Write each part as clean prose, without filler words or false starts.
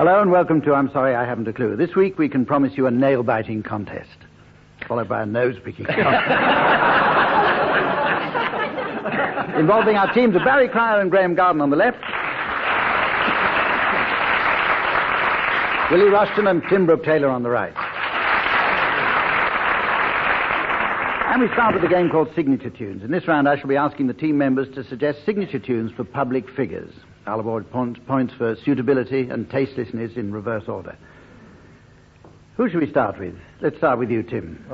Hello and welcome to I'm Sorry I Haven't a Clue. This week we can promise you a nail-biting contest, followed by a nose-picking contest. Involving our teams of Barry Cryer and Graeme Garden on the left, Willie Rushton and Tim Brooke-Taylor on the right. And we start with a game called Signature Tunes. In this round I shall be asking the team members to suggest signature tunes for public figures. I'll award points for suitability and tastelessness in reverse order. Who shall we start with? Let's start with you, Tim.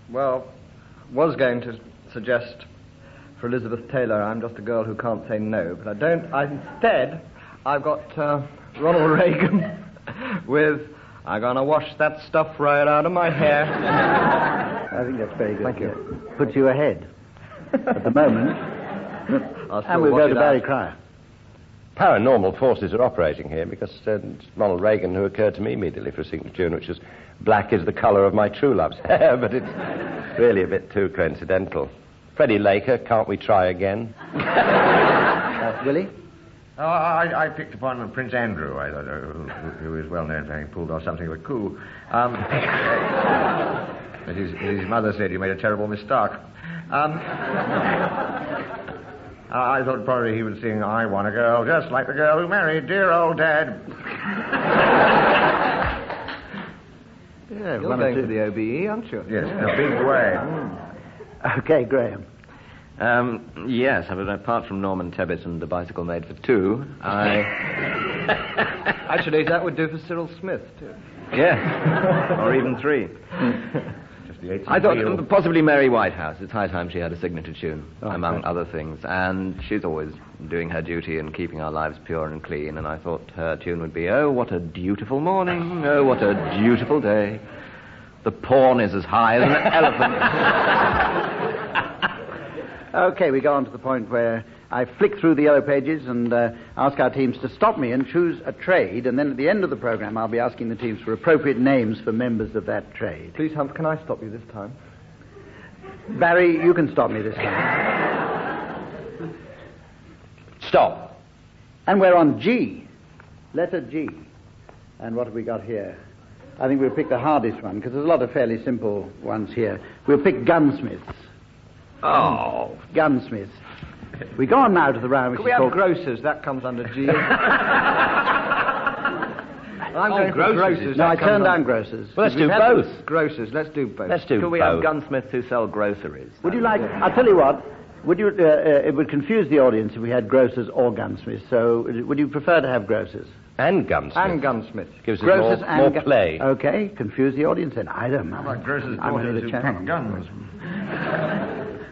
Well, was going to suggest for Elizabeth Taylor, I'm Just a Girl Who Can't Say No, but I don't. Instead, I've got Ronald Reagan with I'm gonna wash that stuff right out of my hair. I think that's very good. Thank you. Puts you ahead at the moment. And we'll go to Barry Cryer. Paranormal forces are operating here because it's Ronald Reagan who occurred to me immediately for a signature tune, which is Black is the Colour of My True Love's Hair, but it's really a bit too coincidental. Freddie Laker, Can't We Try Again? Willie? Oh, I picked upon Prince Andrew, I thought, who is well known for having pulled off something of a coup. But his mother said he made a terrible mistake. I thought probably he would sing I Want a Girl Just Like the Girl Who Married Dear Old Dad. Yeah, you're going to the OBE, aren't you? Yes, in a big way. Okay, Graeme. Yes, but apart from Norman Tebbit and The Bicycle Made for Two, I... Actually, that would do for Cyril Smith, too. Yes, or even three. I thought possibly Mary Whitehouse. It's high time she had a signature tune, among other things. And she's always doing her duty and keeping our lives pure and clean. And I thought her tune would be, oh, what a beautiful morning. Oh, what a beautiful day. The porn is as high as an elephant. Okay, we go on to the point where I flick through the yellow pages and ask our teams to stop me and choose a trade, and then at the end of the program I'll be asking the teams for appropriate names for members of that trade. Please, Hump, can I stop you this time? Barry, you can stop me this time. Stop. And we're on G. Letter G. And what have we got here? I think we'll pick the hardest one, because there's a lot of fairly simple ones here. We'll pick gunsmiths. Oh. Gunsmiths. We go on now to the round which Could we is have called... grocers? That comes under G. I'm going for grocers. grocers. No, I turned down grocers. Well, let's do both. Grocers, let's do both. Let's do Could we both. have gunsmiths who sell groceries? Would you like... I'll tell you what. Would you... it would confuse the audience if we had grocers or gunsmiths, so would you prefer to have grocers? And gunsmith. And gunsmiths. Gives us Grocers more play. Okay, confuse the audience then. I don't know. Like grocers' I'm daughters only who the channel. pick guns.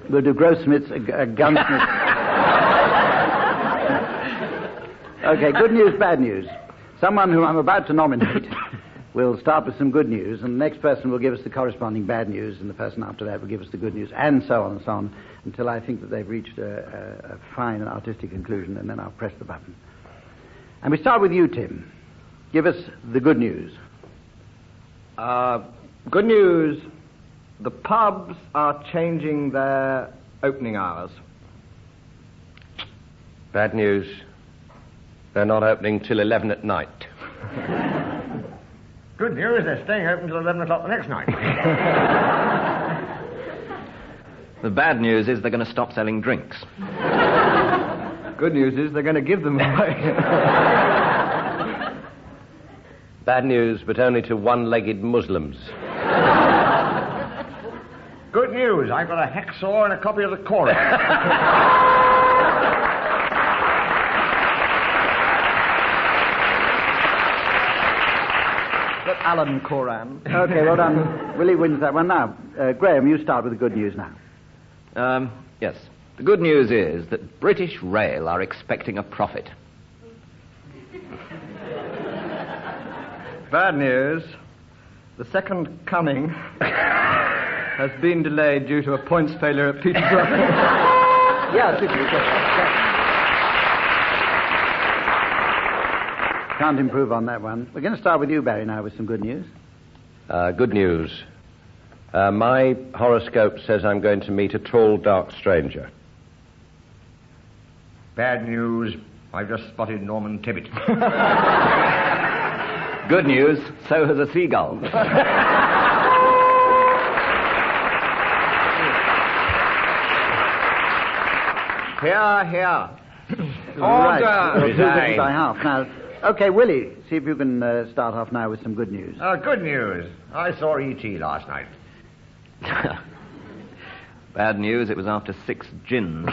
We'll do grocersmiths, gunsmiths. Okay, good news, bad news. Someone who I'm about to nominate will start with some good news, and the next person will give us the corresponding bad news, and the person after that will give us the good news, and so on and so on, until I think that they've reached a fine and artistic conclusion, and then I'll press the button. And we start with you, Tim. Give us the good news. Good news. The pubs are changing their opening hours. Bad news. They're not opening till 11 at night. Good news, they're staying open till 11 o'clock the next night. The bad news is they're going to stop selling drinks. Good news is they're going to give them away. Bad news, but only to one-legged Muslims. Good news, I've got a hacksaw and a copy of the Koran. Alan Koran. Okay, well done. Willie wins that one. Now, Graeme, you start with the good news now. Yes. The good news is that British Rail are expecting a profit. Bad news. The second coming has been delayed due to a points failure at Peterborough. Yeah, can't improve on that one. We're going to start with you, Barry, now with some good news. Good news. My horoscope says I'm going to meet a tall, dark stranger. Bad news, I've just spotted Norman Tebbit. Good news, so has a seagull. Here, here. Right. Order! Resign. By half. Now, okay, Willie, see if you can start off now with some good news. Good news. I saw E.T. last night. Bad news, it was after 6 gins.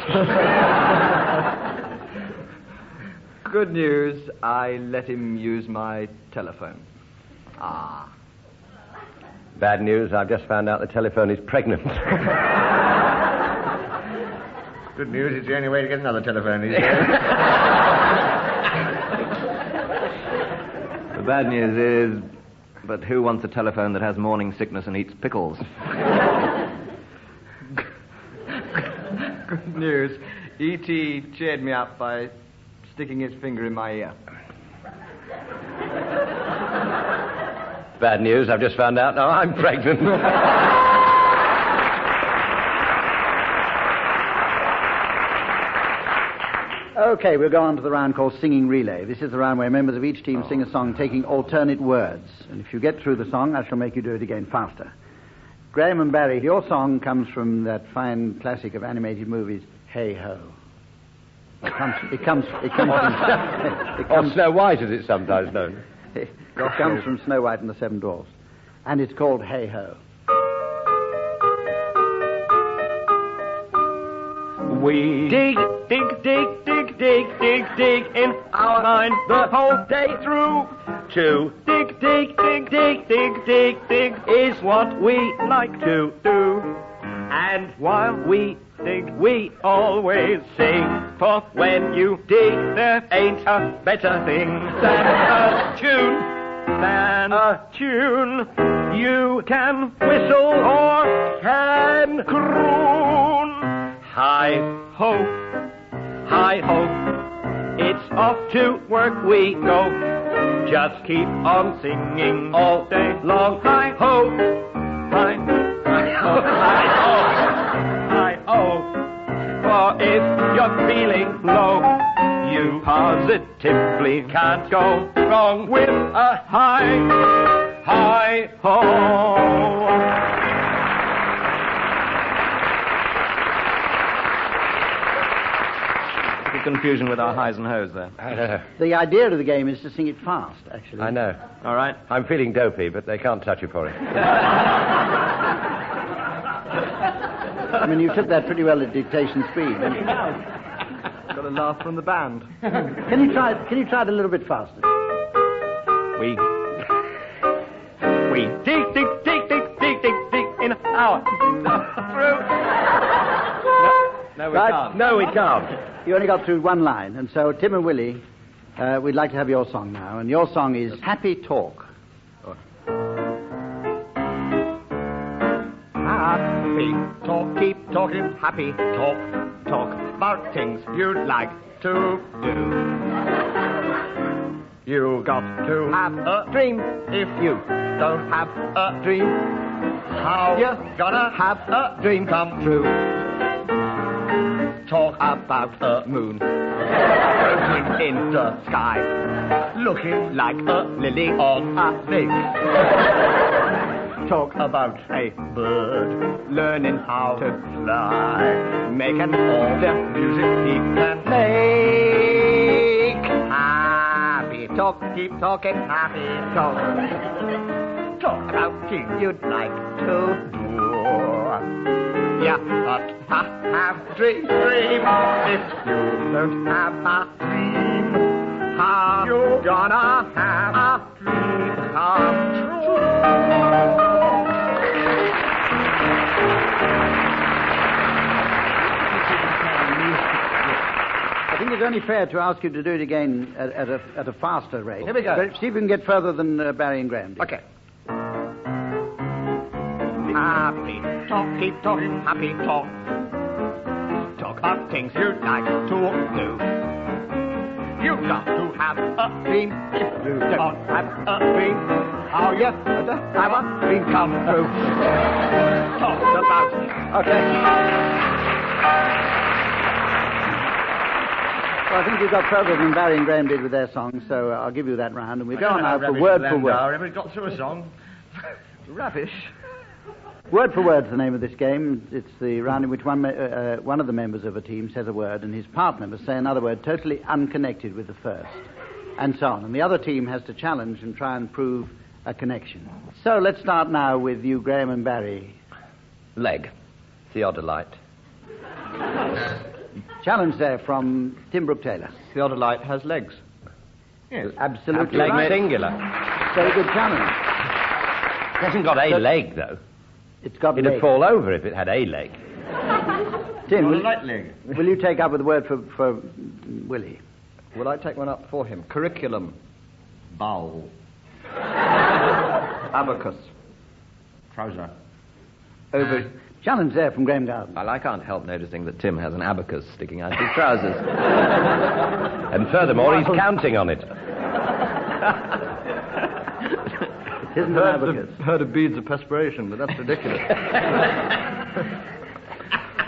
Good news, I let him use my telephone. Bad news, I've just found out the telephone is pregnant. Good news, it's the only way to get another telephone these days. The bad news is, but who wants a telephone that has morning sickness and eats pickles? Good news, E.T. cheered me up by sticking his finger in my ear. Bad news, I've just found out now I'm pregnant. Okay, we'll go on to the round called Singing Relay. This is the round where members of each team sing a song taking alternate words. And if you get through the song, I shall make you do it again faster. Graeme and Barry, your song comes from that fine classic of animated movies, Hey Ho. It comes Or Snow White, as it's sometimes known. It comes from Snow White and the Seven Dwarfs. And it's called Hey Ho. We dig in our mind the whole day through. To dig is what we like to do. And while we dig, we always sing. For when you dig, there ain't a better thing than a tune. You can whistle or can croon. Hi ho, it's off to work we go. Just keep on singing all day long. Hi ho, hi ho, hi ho. For if you're feeling low, you positively can't go wrong with a hi ho. Confusion with our highs and hoes there. The idea of the game is to sing it fast, actually. I know. All right. I'm feeling dopey, but they can't touch you for it. I mean, you took that pretty well at dictation speed. Got a laugh from the band. Can you try it a little bit faster? We dig in our through. No, we Right. can't. No, we can't. You only got through one line, and so Tim and Willie, we'd like to have your song now, and your song is Happy Talk. Happy talk, keep talking, happy talk about things you'd like to do. You got to have a dream. If you don't have a dream, how you gonna have a dream come true? Talk about a moon floating in the sky, looking like a lily on a lake. Talk about a bird learning how to fly, making all the music he can make. Happy talk, keep talking, happy talk. Talk about things you'd like to do. Yeah, but have dream. If you don't have a dream, how you gonna have a dream come true? I think it's only fair to ask you to do it again at a faster rate. Here we go. But see if we can get further than Barry and Graeme did. Okay. Happy talk, keep talking, happy talk. Talk about things you'd like to do. You've got to have a dream. If you don't have a dream, how you gonna have a dream come true? Talk about. Okay. I think you've got further than Barry and Graham did with their song, so I'll give you that round, and we'll go on now for word for word. I never got through a song. Rubbish. Word for word's the name of this game. It's the round in which one of the members of a team says a word, and his partner must say another word totally unconnected with the first, and so on. And the other team has to challenge and try and prove a connection. So let's start now with you, Graham and Barry. Leg. Theodolite. Challenge there from Tim Brooke-Taylor. Theodolite has legs. Yes. Absolutely Leg right. singular. Very good challenge. It hasn't got a leg, though. It's got It'd leg. fall over if it had a leg. Tim, Well, a light leg. will you take up with the word for Willie? Will I take one up for him? Curriculum. Bowl. Abacus. Trouser. Over. Challenge there from Graeme Garden. Well, I can't help noticing that Tim has an abacus sticking out of his trousers. And furthermore, he's counting on it. It isn't an abacus. Heard of beads of perspiration, but that's ridiculous.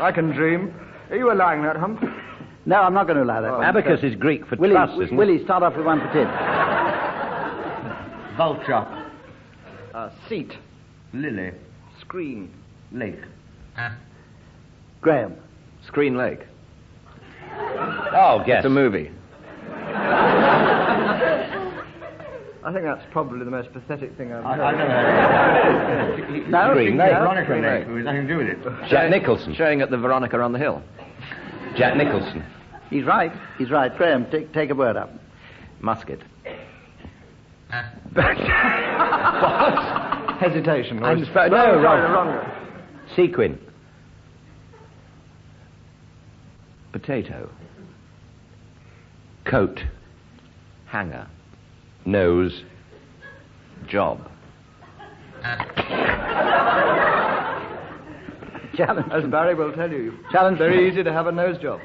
I can dream. Are you allowing that, Hump? No, I'm not going to allow that. one. Abacus is Greek for Willie, trust, isn't it? Willie, start off with one for Tim. Vulture. Seat. Lily. Screen. Lake. Graham. Screen Lake. Oh, yes. It's a movie. I think that's probably the most pathetic thing I've I've heard. never heard of it. No, Screen Lake. Veronica Lake. There's nothing to do with it. Jack Nicholson. Showing at the Veronica on the Hill. Jack Nicholson. He's right. He's right. Graham, take a word up. Musket. Hesitation. No, wrong. Sequin. Potato. Coat. Hanger. Nose. Job. Challenge. As Barry will tell you, Challenge. very easy to have a nose job.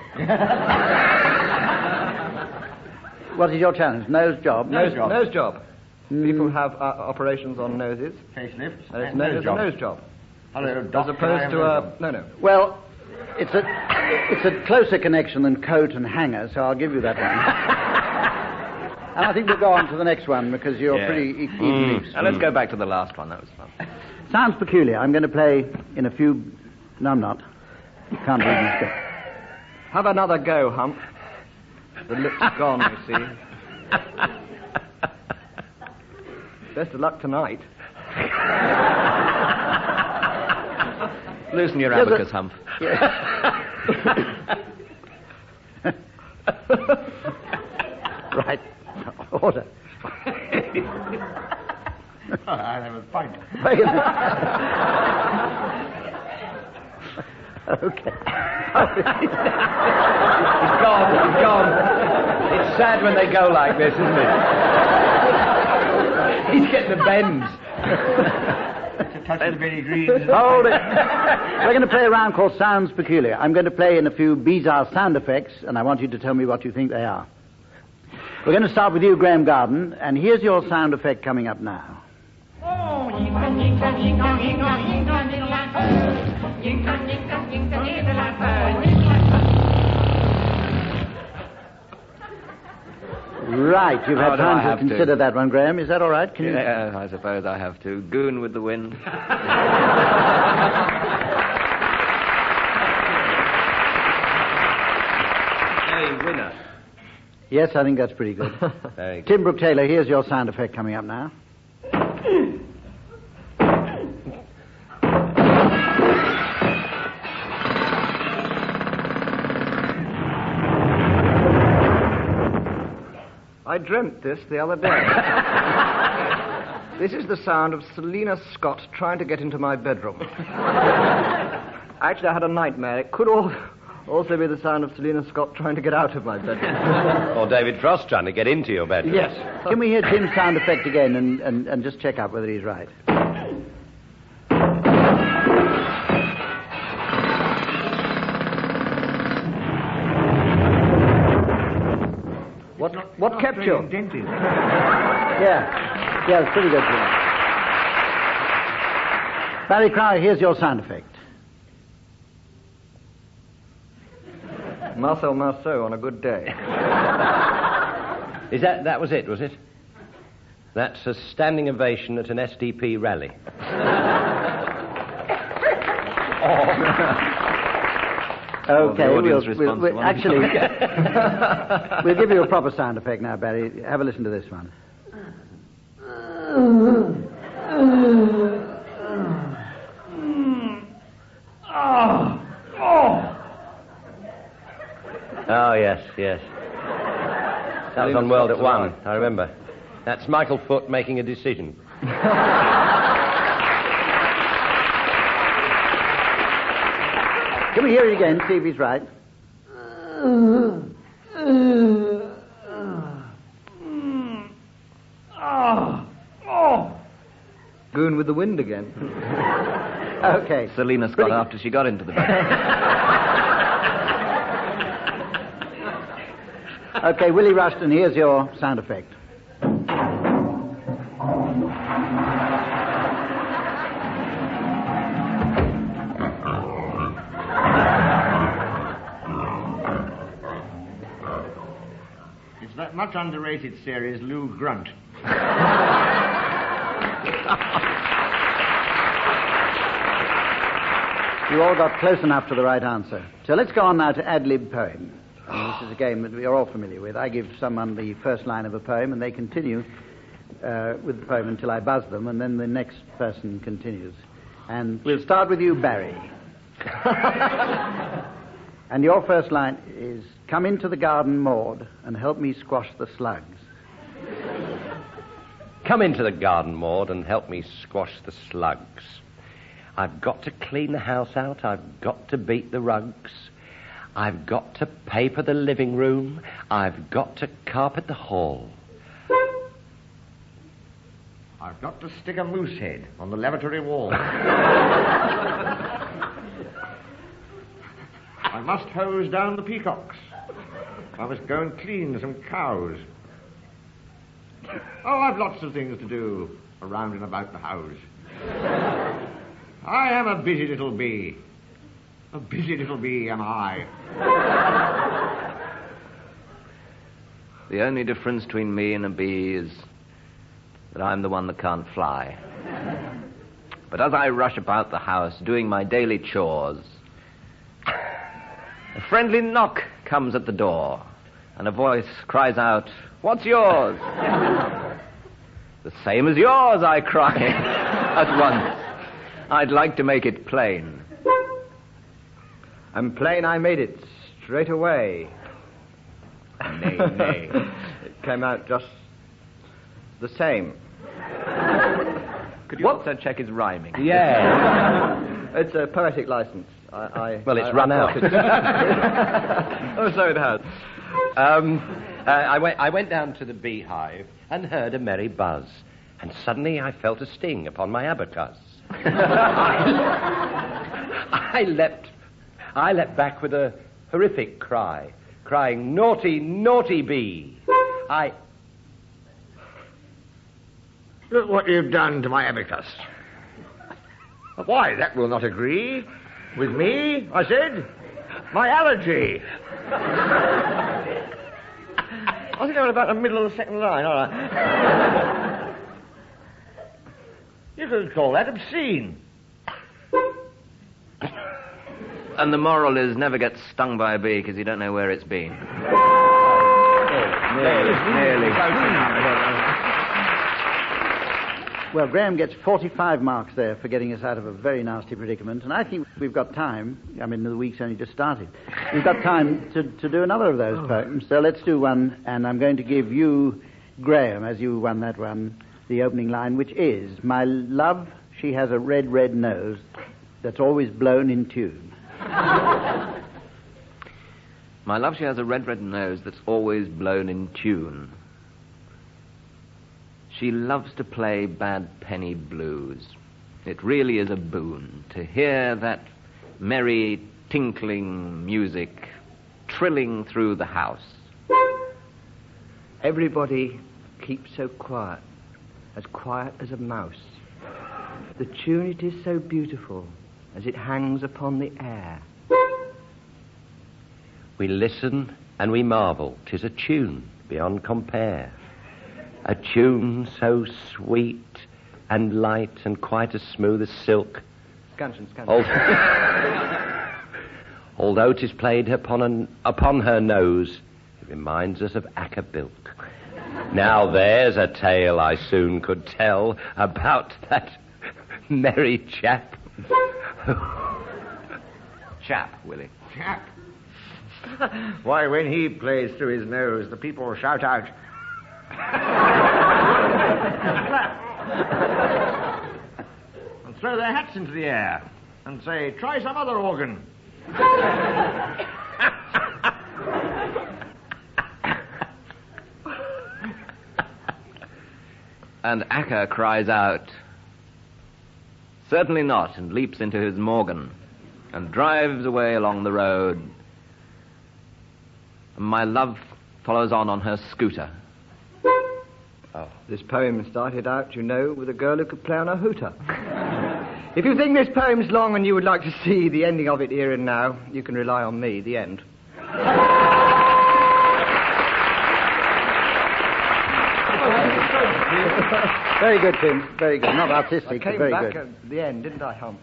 What is your challenge? Nose job. Nose job. Nose job. People have operations on noses. Facelifts. And it's known as a nose job. Hello, As Doc, opposed can I to have a... No. Well, it's a closer connection than coat and hanger, so I'll give you that one. And I think we'll go on to the next one because you're pretty evenly. And let's go back to the last one. That was fun. Sounds peculiar. I'm going to play in a few... No, I'm not. You can't read this bit. Have another go, Hump. The look's gone, you see. Best of luck tonight. Loosen your There's abacus, Hump. Right. Order. I'll have a pint. Okay. He's gone. It's sad when they go like this, isn't it? He's getting the bends. To touch the Billy Greens. Hold it. We're going to play a round called Sounds Peculiar. I'm going to play in a few bizarre sound effects, and I want you to tell me what you think they are. We're going to start with you, Graeme Garden, and here's your sound effect coming up now. Right, you've had Oh, do I time have to consider that one, Graham. Is that all right? Can you... Yeah, I suppose I have to. Goon with the wind. Hey, winner. Yes, I think that's pretty good. Very good. Tim Brooke-Taylor, here's your sound effect coming up now. I dreamt this the other day. This is the sound of Selina Scott trying to get into my bedroom. Actually, I had a nightmare. It could also be the sound of Selina Scott trying to get out of my bedroom. Or David Frost trying to get into your bedroom. Yes. Can we hear Tim's sound effect again and just check out whether he's right? What kept you? Yeah, it's pretty good. Tim. Barry Crowley, here's your sound effect. Marcel Marceau on a good day. That was it, was it? That's a standing ovation at an SDP rally. Okay, we'll actually, we'll give you a proper sound effect now, Barry. Have a listen to this one. Oh, yes. That was on World at One, I remember. That's Michael Foot making a decision. Can we hear it again, see if he's right? Goon with the wind again. Okay. Selina Scott after she got into the bed. Okay, Willie Rushton, here's your sound effect. It's that much underrated series, Lou Grunt. You all got close enough to the right answer. So let's go on now to ad-lib poem. And this is a game that we are all familiar with. I give someone the first line of a poem, and they continue with the poem until I buzz them, and then the next person continues. And we'll start with you, Barry. And your first line is, "Come into the garden, Maud, and help me squash the slugs." Come into the garden, Maud, and help me squash the slugs. I've got to clean the house out. I've got to beat the rugs. I've got to paper the living room. I've got to carpet the hall. I've got to stick a moose head on the lavatory wall. I must hose down the peacocks. I must go and clean some cows. Oh, I've lots of things to do around and about the house. I am a busy little bee. A busy little bee am I. The only difference between me and a bee is that I'm the one that can't fly. But as I rush about the house doing my daily chores, a friendly knock comes at the door, and a voice cries out, "What's yours?" "The same as yours," I cry at once. I'd like to make it plain. And plain I made it straight away. Nay. It came out just the same. Could you also check his rhyming? Yeah. It's a poetic license. Well, it's run out. Oh, so it has. I went down to the beehive and heard a merry buzz, and suddenly I felt a sting upon my abacus. I leapt back with a horrific cry, crying, "Naughty, naughty bee!" Look what you've done to my abacus. Why, that will not agree with me, I said. My allergy. I think I'm about the middle of the second line, aren't I? You could call that obscene. And the moral is never get stung by a bee because you don't know where it's been. Nearly. Well, Graeme gets 45 marks there for getting us out of a very nasty predicament, and I think we've got time. I mean, the week's only just started. We've got time to do another of those poems, so let's do one, and I'm going to give you, Graeme, as you won that one, the opening line, which is, "My love, she has a red, red nose that's always blown in tune." My love, she has a red, red nose that's always blown in tune. She loves to play bad penny blues. It really is a boon to hear that merry, tinkling music trilling through the house. Everybody keeps so quiet as a mouse. The tune it is so beautiful as it hangs upon the air. We listen and we marvel. 'Tis a tune beyond compare. A tune so sweet and light and quite as smooth as silk. Scansion. Although 'tis played upon her nose, it reminds us of Acabilk. Now there's a tale I soon could tell about that merry chap. Chap, Willie. Chap. Why, when he plays through his nose, the people shout out. And throw their hats into the air and say, try some other organ. And Acker cries out, certainly not, and leaps into his Morgan and drives away along the road. And my love follows on her scooter. Oh. This poem started out, you know, with a girl who could play on a hooter. If you think this poem's long and you would like to see the ending of it here and now, you can rely on me, the end. Very good, Tim. Very good. Not artistic, I but came very back good. at the end, didn't I, Hump?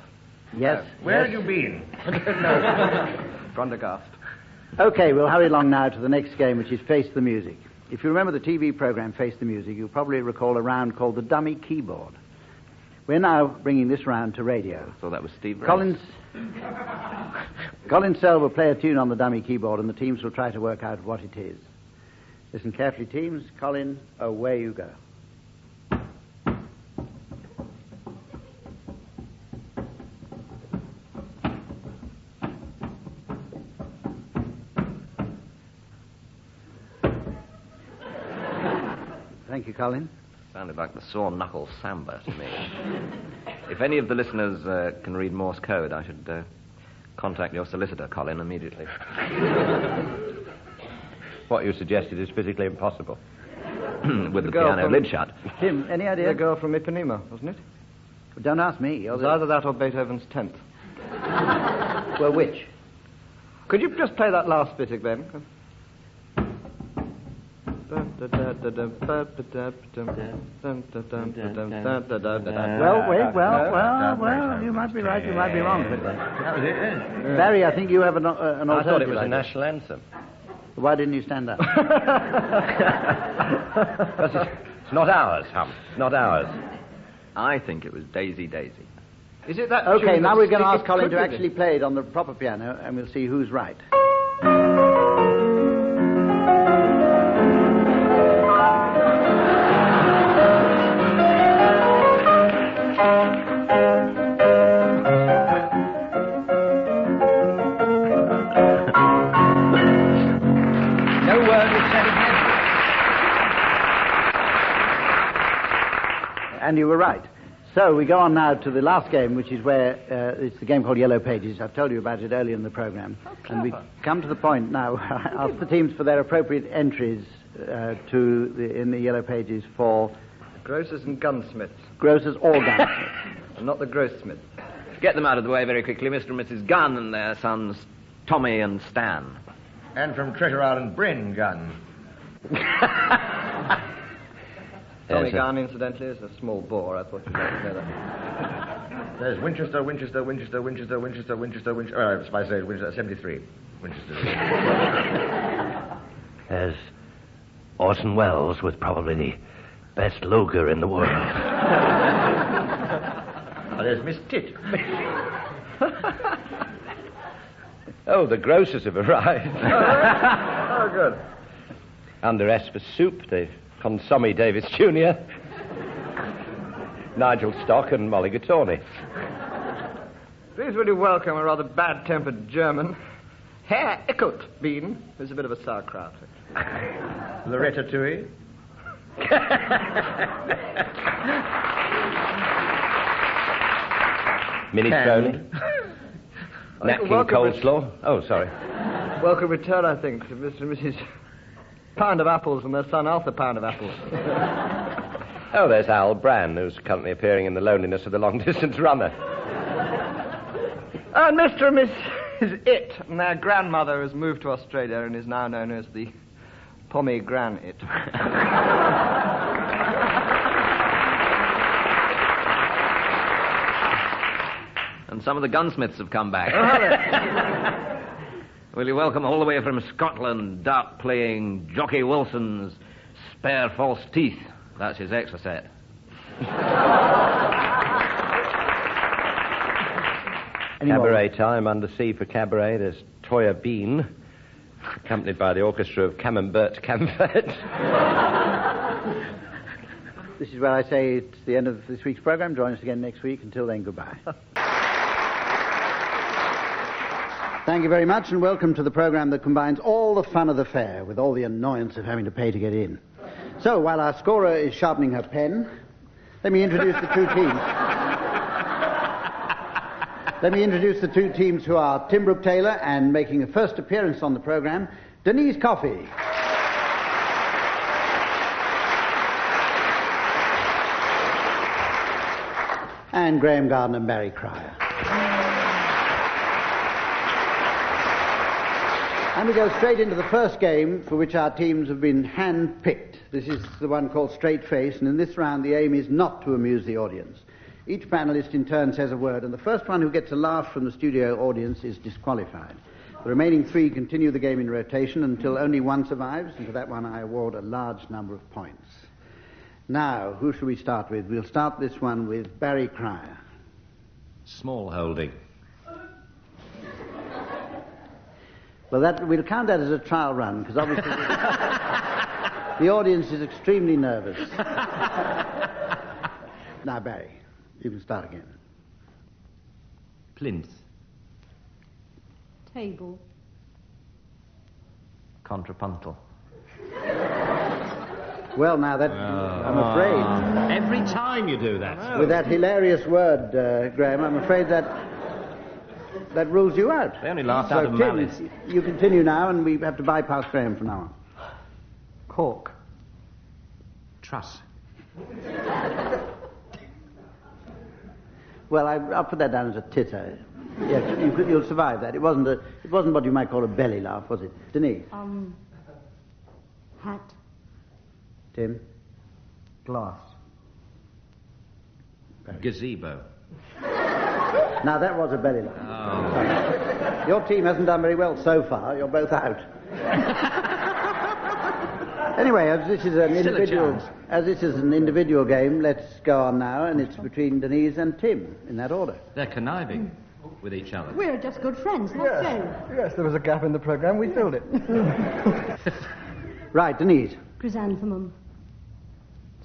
Yes. Where yes. have you been? Prendergast. Okay, we'll hurry along now to the next game, which is Face the Music. If you remember the TV program Face the Music, you'll probably recall a round called the Dummy Keyboard. We're now bringing this round to radio. So that was Steve Race. Colin Sell will play a tune on the dummy keyboard, and the teams will try to work out what it is. Listen carefully, teams. Colin, away you go. Thank you, Colin. Sounded like the sore knuckle samba to me. If any of the listeners can read Morse code, I should contact your solicitor, Colin, immediately. What you suggested is physically impossible. With the piano lid shut. Tim, any idea? The girl from Ipanema, wasn't it? Don't ask me. It was either that or Beethoven's 10th. Well, which? Could you just play that last bit again? Well, you might be right, you might be wrong. But, Barry, I think you have an alternative. I thought it was a idea. national anthem. Why didn't you stand up? It's not ours, Hump. Not ours. I think it was Daisy Daisy. Is it that? Okay, now we're going to it ask Colin could to be actually play it on the proper piano, and we'll see who's right. And you were right. So we go on now to the last game, which is where it's the game called Yellow Pages. I've told you about it earlier in the programme. And we come to the point now. Ask the teams for their appropriate entries in the Yellow Pages for... Grocers and Gunsmiths. Grocers or Gunsmiths. And not the Grossmiths. Get them out of the way very quickly, Mr. and Mrs. Gunn and their sons, Tommy and Stan. And from Treasure Island, Bryn Gunn. Tommy Gunn, incidentally, is a small bore. I thought you'd like to know that. There's Winchester. I say Winchester, 73. Winchester. There's Orson Welles with probably the best Luger in the world. There's Miss Tit. Oh, the grocers have arrived. Oh, good. Under S for soup, they've Consomme Davis Jr., Nigel Stock and Molly Gatorni. Please will you welcome a rather bad-tempered German, Herr Eckert-Bean, who's a bit of a sauerkraut. Loretta Tui. Minestrone. Napkin coleslaw. Oh, sorry. Welcome return, I think, to Mr. and Mrs. Pound of Apples and their son Arthur Pound of Apples. Oh, there's Al Brand, who's currently appearing in The Loneliness of the Long-Distance Runner. And Mr. and Miss is It, and their grandmother has moved to Australia and is now known as the Pomegranate. And some of the gunsmiths have come back. Will you welcome all the way from Scotland, dart-playing Jockey Wilson's Spare False Teeth. That's his extra set. Cabaret time, under sea for cabaret. There's Toya Bean, accompanied by the orchestra of Camembert Camfert. This is where I say it's the end of this week's program. Join us again next week. Until then, goodbye. Thank you very much, and welcome to the program that combines all the fun of the fair with all the annoyance of having to pay to get in. So, while our scorer is sharpening her pen, let me introduce the two teams. Let me introduce the two teams who are Tim Brooke-Taylor and making a first appearance on the program, Denise Coffey. And Graeme Garden and Barry Cryer. And we go straight into the first game, for which our teams have been hand-picked. This is the one called Straight Face, and in this round the aim is not to amuse the audience. Each panellist in turn says a word, and the first one who gets a laugh from the studio audience is disqualified. The remaining three continue the game in rotation until only one survives, and for that one I award a large number of points. Now, who shall we start with? We'll start this one with Barry Cryer. Small holding. Well, we'll count that as a trial run, because obviously the audience is extremely nervous. Now, Barry, you can start again. Plinth. Table. Contrapuntal. Well, now, I'm afraid... Every time you do that. With that hilarious word, Graeme, I'm afraid that rules you out. They only laughed out of Tim, malice. You continue now, and we have to bypass Graeme from now on. Cork. Truss. Well, I'll put that down as a titter. Yes, you'll survive that. It wasn't what you might call a belly laugh, was it? Denise? Hat. Tim? Glass. Gazebo. Now, that was a belly laugh. Oh. Your team hasn't done very well so far. You're both out. Anyway, as this is an individual game, let's go on now, and it's between Denise and Tim, in that order. They're conniving with each other. We're just good friends, not so. Yes, there was a gap in the programme. We filled it. Right, Denise. Chrysanthemum.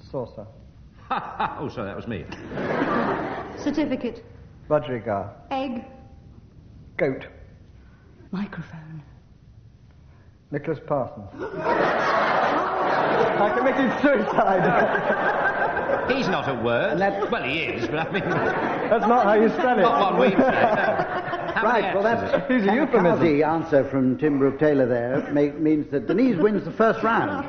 Saucer. Oh, sorry, that was me. Certificate. Budgerigar. Egg. Goat. Microphone. Nicholas Parsons. I committed suicide. He's not a word. Well, he is, but I mean... That's not how you spell it. Not one week. Right, well, that's Here's a euphemism. The answer from Tim Brooke-Taylor there means that Denise wins the first round.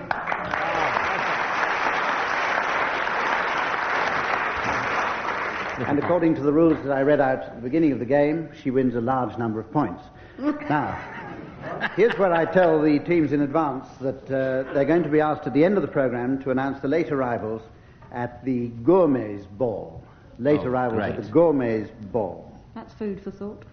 And according to the rules that I read out at the beginning of the game, she wins a large number of points. Now, here's where I tell the teams in advance that they're going to be asked at the end of the programme to announce the late arrivals at the Gourmets Ball. Late arrivals at the Gourmets Ball. That's food for thought.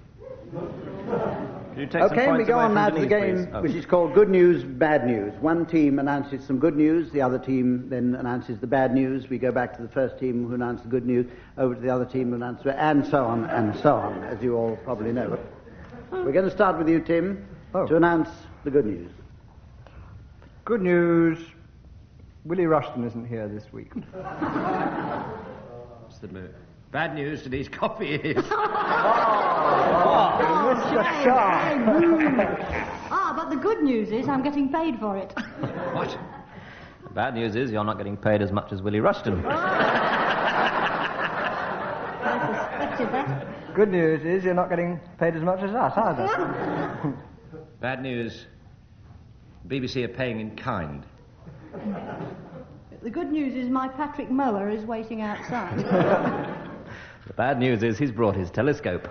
Okay, we go on now to the game, which is called Good News, Bad News. One team announces some good news, the other team then announces the bad news. We go back to the first team who announced the good news, over to the other team who announced the and so on, as you all probably know. We're going to start with you, Tim, to announce the good news. Good news. Willie Rushton isn't here this week. What's the mood? Bad news, Denise Coffey is. But the good news is I'm getting paid for it. What? The bad news is you're not getting paid as much as Willie Rushton. I suspected that. Good news is you're not getting paid as much as us, either. Bad news, BBC are paying in kind. The good news is my Patrick Mower is waiting outside. The bad news is he's brought his telescope.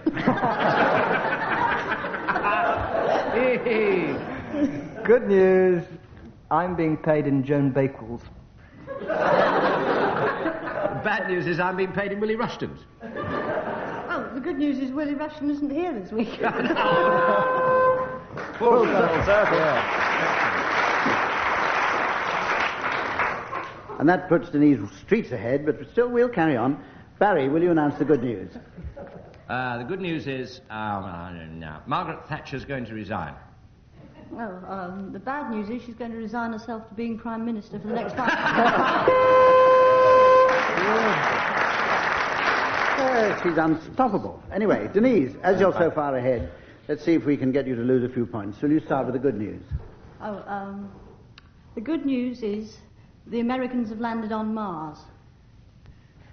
Good news. I'm being paid in Joan Bakewell's. Bad news is I'm being paid in Willie Rushton's. Oh, the good news is Willie Rushton isn't here this week. Full circle. And that puts Denise streets ahead, but still we'll carry on. Barry, will you announce the good news? The good news is, Margaret Thatcher's going to resign. Oh, the bad news is she's going to resign herself to being Prime Minister for the next 5 years. She's unstoppable. Anyway, Denise, as you're so far ahead, let's see if we can get you to lose a few points. Will you start with the good news? The good news is the Americans have landed on Mars.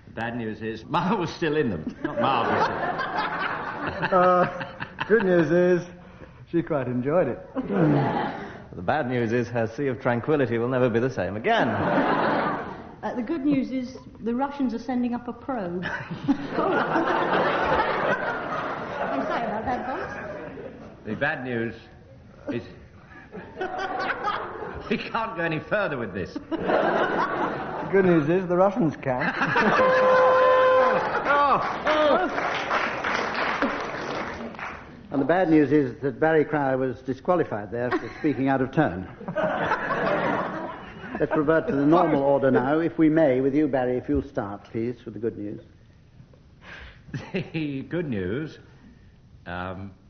The bad news is Mara was still in them, not Margaret. Good news is she quite enjoyed it. The bad news is her Sea of Tranquility will never be the same again. The good news is the Russians are sending up a probe. What can you say about that, boss? The bad news is we can't go any further with this. Good news is the Russians can. And the bad news is that Barry Cryer was disqualified there for speaking out of turn. Let's revert to the normal order now, if we may, with you, Barry, if you'll start, please, with the good news. The good news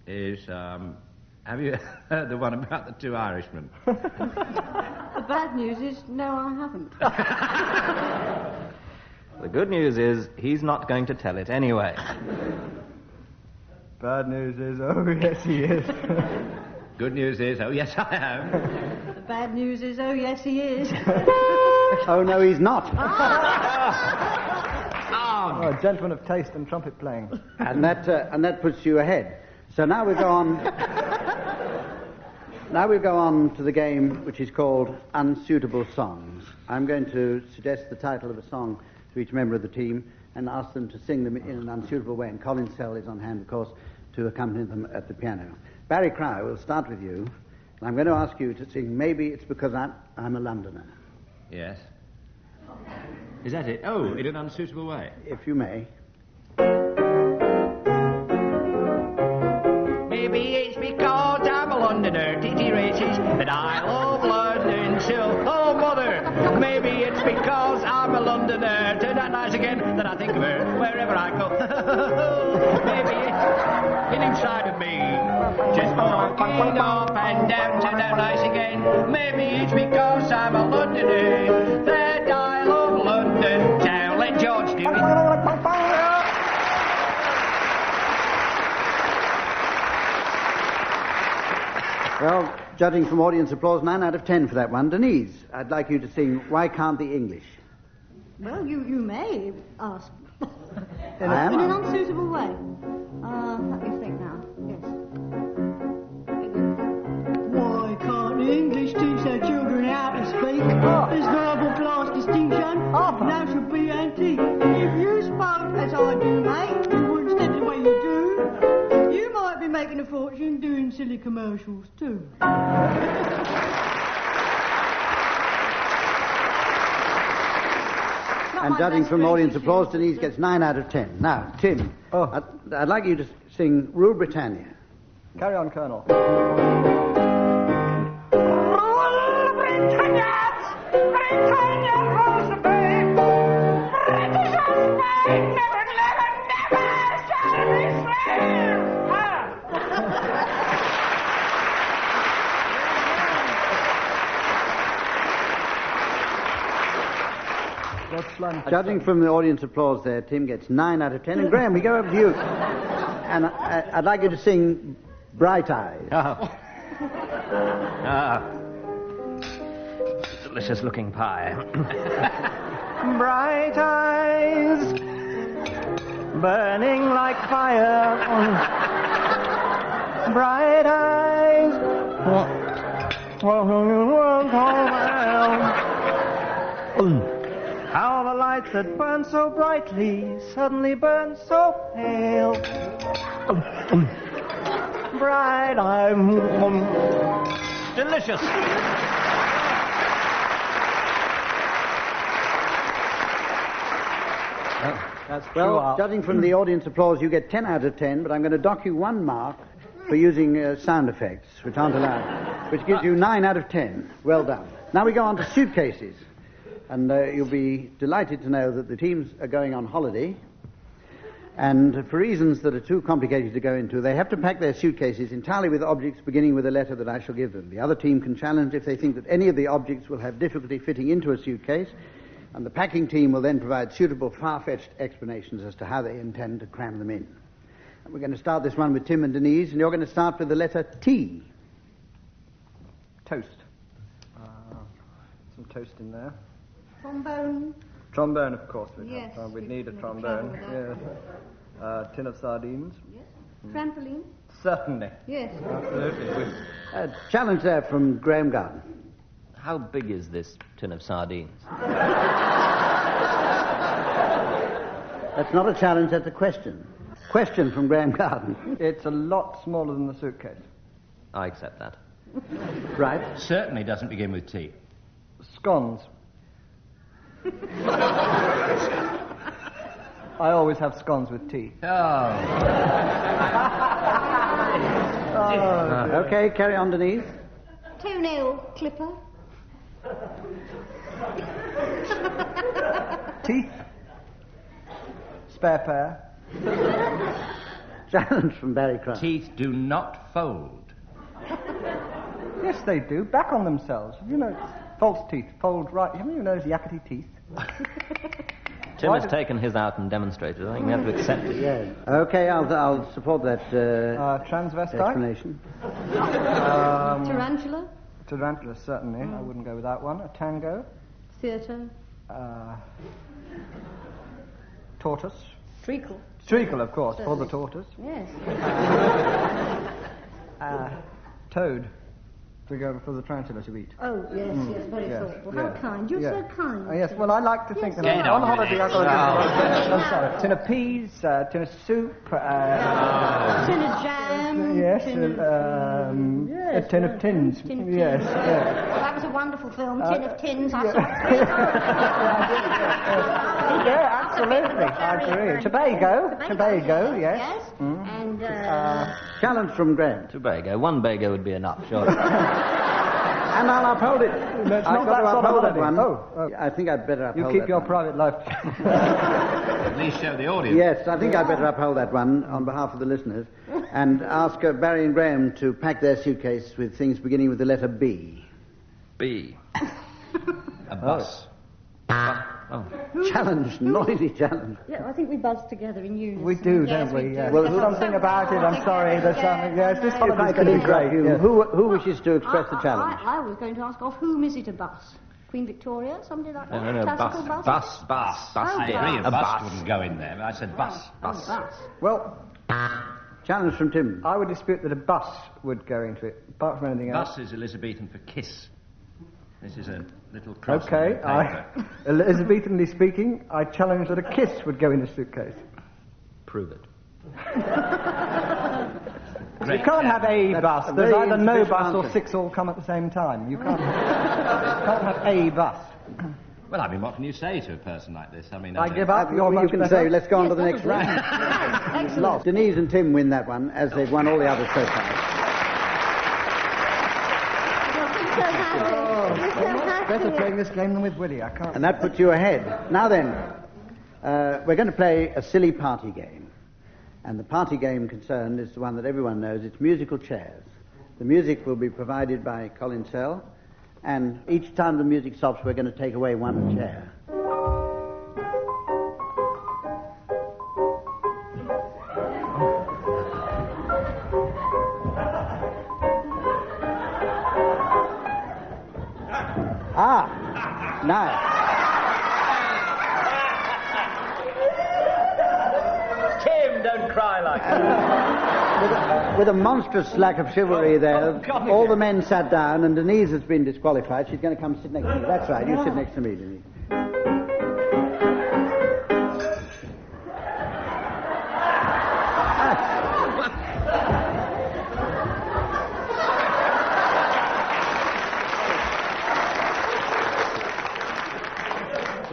is, have you heard the one about the two Irishmen? The bad news is, no, I haven't. The good news is he's not going to tell it anyway. Bad news is, oh, yes, he is. Good news is, oh, yes, I am. The bad news is, oh, yes, he is. Oh, no, he's not. Oh, a gentleman of taste and trumpet playing. And that puts you ahead. So now we go on. Now we go on to the game which is called Unsuitable Songs. I'm going to suggest the title of a song to each member of the team and ask them to sing them in an unsuitable way. And Colin Sell is on hand, of course, to accompany them at the piano. Barry Cryer, we'll start with you. And I'm going to ask you to sing Maybe It's Because I'm a Londoner. Yes. Is that it? Oh, in an unsuitable way. If you may. Maybe it's because I'm a Londoner, titty races, that I love London so. Oh, mother, maybe it's because I'm a Londoner, turn that nice again, that I think of her wherever I go. Maybe it's inside of me, just walking up and down, turn that nice again. Maybe it's because I'm a Londoner, that I love London town. Let George do it. Well, judging from audience applause, 9 out of 10 for that one. Denise, I'd like you to sing Why Can't the English? Well, you may ask. I am. In an unsuitable way. Let me think now. Yes. Why can't the English teach their children how to speak? There's verbal class distinction. Now should be antique. If you spoke as I do, mate, you would instead of the way you do, you might be making a fortune doing silly commercials too. And judging from audience applause, Denise gets 9 out of 10. Now, Tim, I'd like you to sing Rule Britannia. Carry on, Colonel. Rule Britannia! Britannia rules the bay! British of Spain never, never, never shall be slaves! Judging from the audience applause there, Tim gets 9 out of 10. And Graeme, we go over to you. And I'd like you to sing Bright Eyes. Delicious looking pie. Bright eyes, burning like fire. Bright eyes, how the lights that burn so brightly suddenly burn so pale. fried. I'm delicious. That's true. Well, judging from the audience applause, you get 10 out of 10, but I'm going to dock you 1 mark for using sound effects, which aren't allowed, which gives you 9 out of 10. Well done. Now we go on to suitcases. And you'll be delighted to know that the teams are going on holiday, and for reasons that are too complicated to go into, they have to pack their suitcases entirely with objects beginning with a letter that I shall give them. The other team can challenge if they think that any of the objects will have difficulty fitting into a suitcase, and the packing team will then provide suitable far-fetched explanations as to how they intend to cram them in. And we're going to start this one with Tim and Denise, and you're going to start with the letter T. Toast. Some toast in there. Trombone. Trombone, of course. Yes. We'd need a we trombone. travel Yes. Tin of sardines. Yes. Trampoline. Certainly. Yes. Absolutely. Challenge there from Graeme Garden. How big is this tin of sardines? That's not a challenge, that's a question. Question from Graeme Garden. It's a lot smaller than the suitcase. I accept that. Right. Certainly doesn't begin with T. Scones. I always have scones with tea. Okay, carry on, Denise. Toenail clipper. Teeth. Spare pair. Challenge from Barry Crown. Teeth do not fold. Yes, they do. Back on themselves. You know, false teeth. Fold right. Haven't you noticed yakety teeth? Tim has taken his out and demonstrated. I think we have to accept it. Yes. Okay, I'll support that Transvestite. explanation. Tarantula. Tarantula, certainly. I wouldn't go with that one. A tango. Theatre. Tortoise. Treacle. Treacle, of course, for the tortoise. Yes. Toad. To go for the tarantula to eat. Oh, yes, yes, very thoughtful. How kind. You're so kind. Yes, well, I like to think that Get on on with holiday it. I've got to do tin of peas, tin of soup, Tin of jam. yes, tin of... a tin of tins. Tin of tins. Yes, yes. Well, that was a wonderful film, Tin of Tins. I saw it. Yeah, absolutely. I agree. Tobago, yes. Yes. And, Challenge from Graham. Tobago. 1 bago would be enough, surely. And I'll uphold it. No, it's I've not got that to sort of uphold that holiday. one. Oh. I think I'd better uphold You that keep your one. private life. At least show the audience. Yes, I think I'd better uphold that one on behalf of the listeners and ask Barry and Graham to pack their suitcase with things beginning with the letter B. B. A bus. Oh. Challenge, noisy challenge. yeah, I think we buzz together in unison. We do, Yes, don't we? Yes. Well, There's something about it. I'm sorry. There's something. Yes, this holiday's going to be great. You. Yes. Who wishes to express the challenge? I was going to ask, of whom is it a bus? Queen Victoria? Somebody like that? No, Classical bus. bus? Bus. I agree, a bus. bus wouldn't go in there, but I said bus. Bus. Well, Challenge from Tim. I would dispute that a bus would go into it, apart from anything else. Bus is Elizabethan for kiss. This is a little cross. Okay, Elizabethanly speaking, I challenge that a kiss would go in a suitcase. Prove it. You can't have a bus. a There's very either no insufficient bus or answer. 6 all come at the same time. You can't have a bus. Well, I mean, what can you say to a person like this? I mean, I give up. You're You much can better. say, let's go on to the Yes, next that'll do. round. Excellent. Denise and Tim win that one, as they've won all the others so far. Better playing this game than with Willie. I can't. And that puts you ahead. Now then, we're going to play a silly party game. And the party game concerned is the one that everyone knows. It's musical chairs. The music will be provided by Colin Sell. And each time the music stops, we're going to take away one chair. Now. Tim, don't cry like that. With a monstrous lack of chivalry there, all the men sat down, and Denise has been disqualified. She's going to come sit next to me. That's right, you sit next to me, Denise.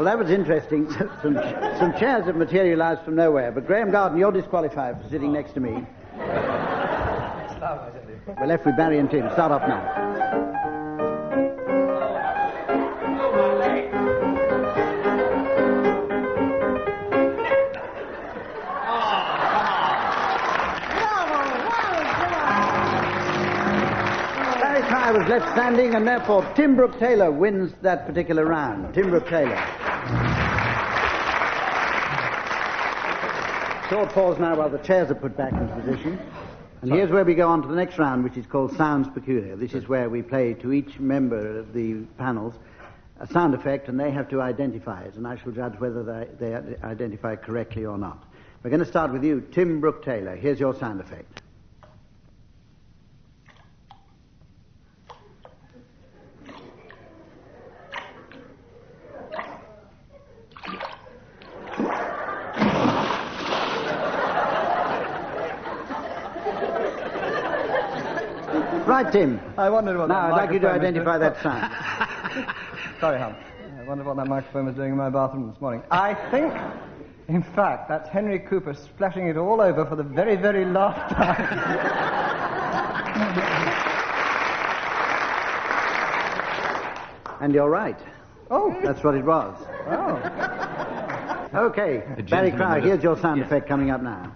Well, that was interesting. some chairs have materialised from nowhere. But Graeme Garden, you're disqualified for sitting next to me. We're left with Barry and Tim. Start off now. I was left standing, and therefore Tim Brooke-Taylor wins that particular round. Tim Brooke-Taylor. Short pause now while the chairs are put back into position. And here's where we go on to the next round, which is called Sounds Peculiar. This is where we play to each member of the panels a sound effect, and they have to identify it, and I shall judge whether they identify it correctly or not. We're going to start with you, Tim Brooke-Taylor. Here's your sound effect. Right, Tim. I wondered what now, that I'd like you to identify doing. that sound. Sorry, Hump. I wondered what that microphone was doing in my bathroom this morning. I think, in fact, that's Henry Cooper splashing it all over for the very, very last time. And you're right. Oh. That's what it was. Oh. Okay, Barry Crowd, here's your sound effect coming up now.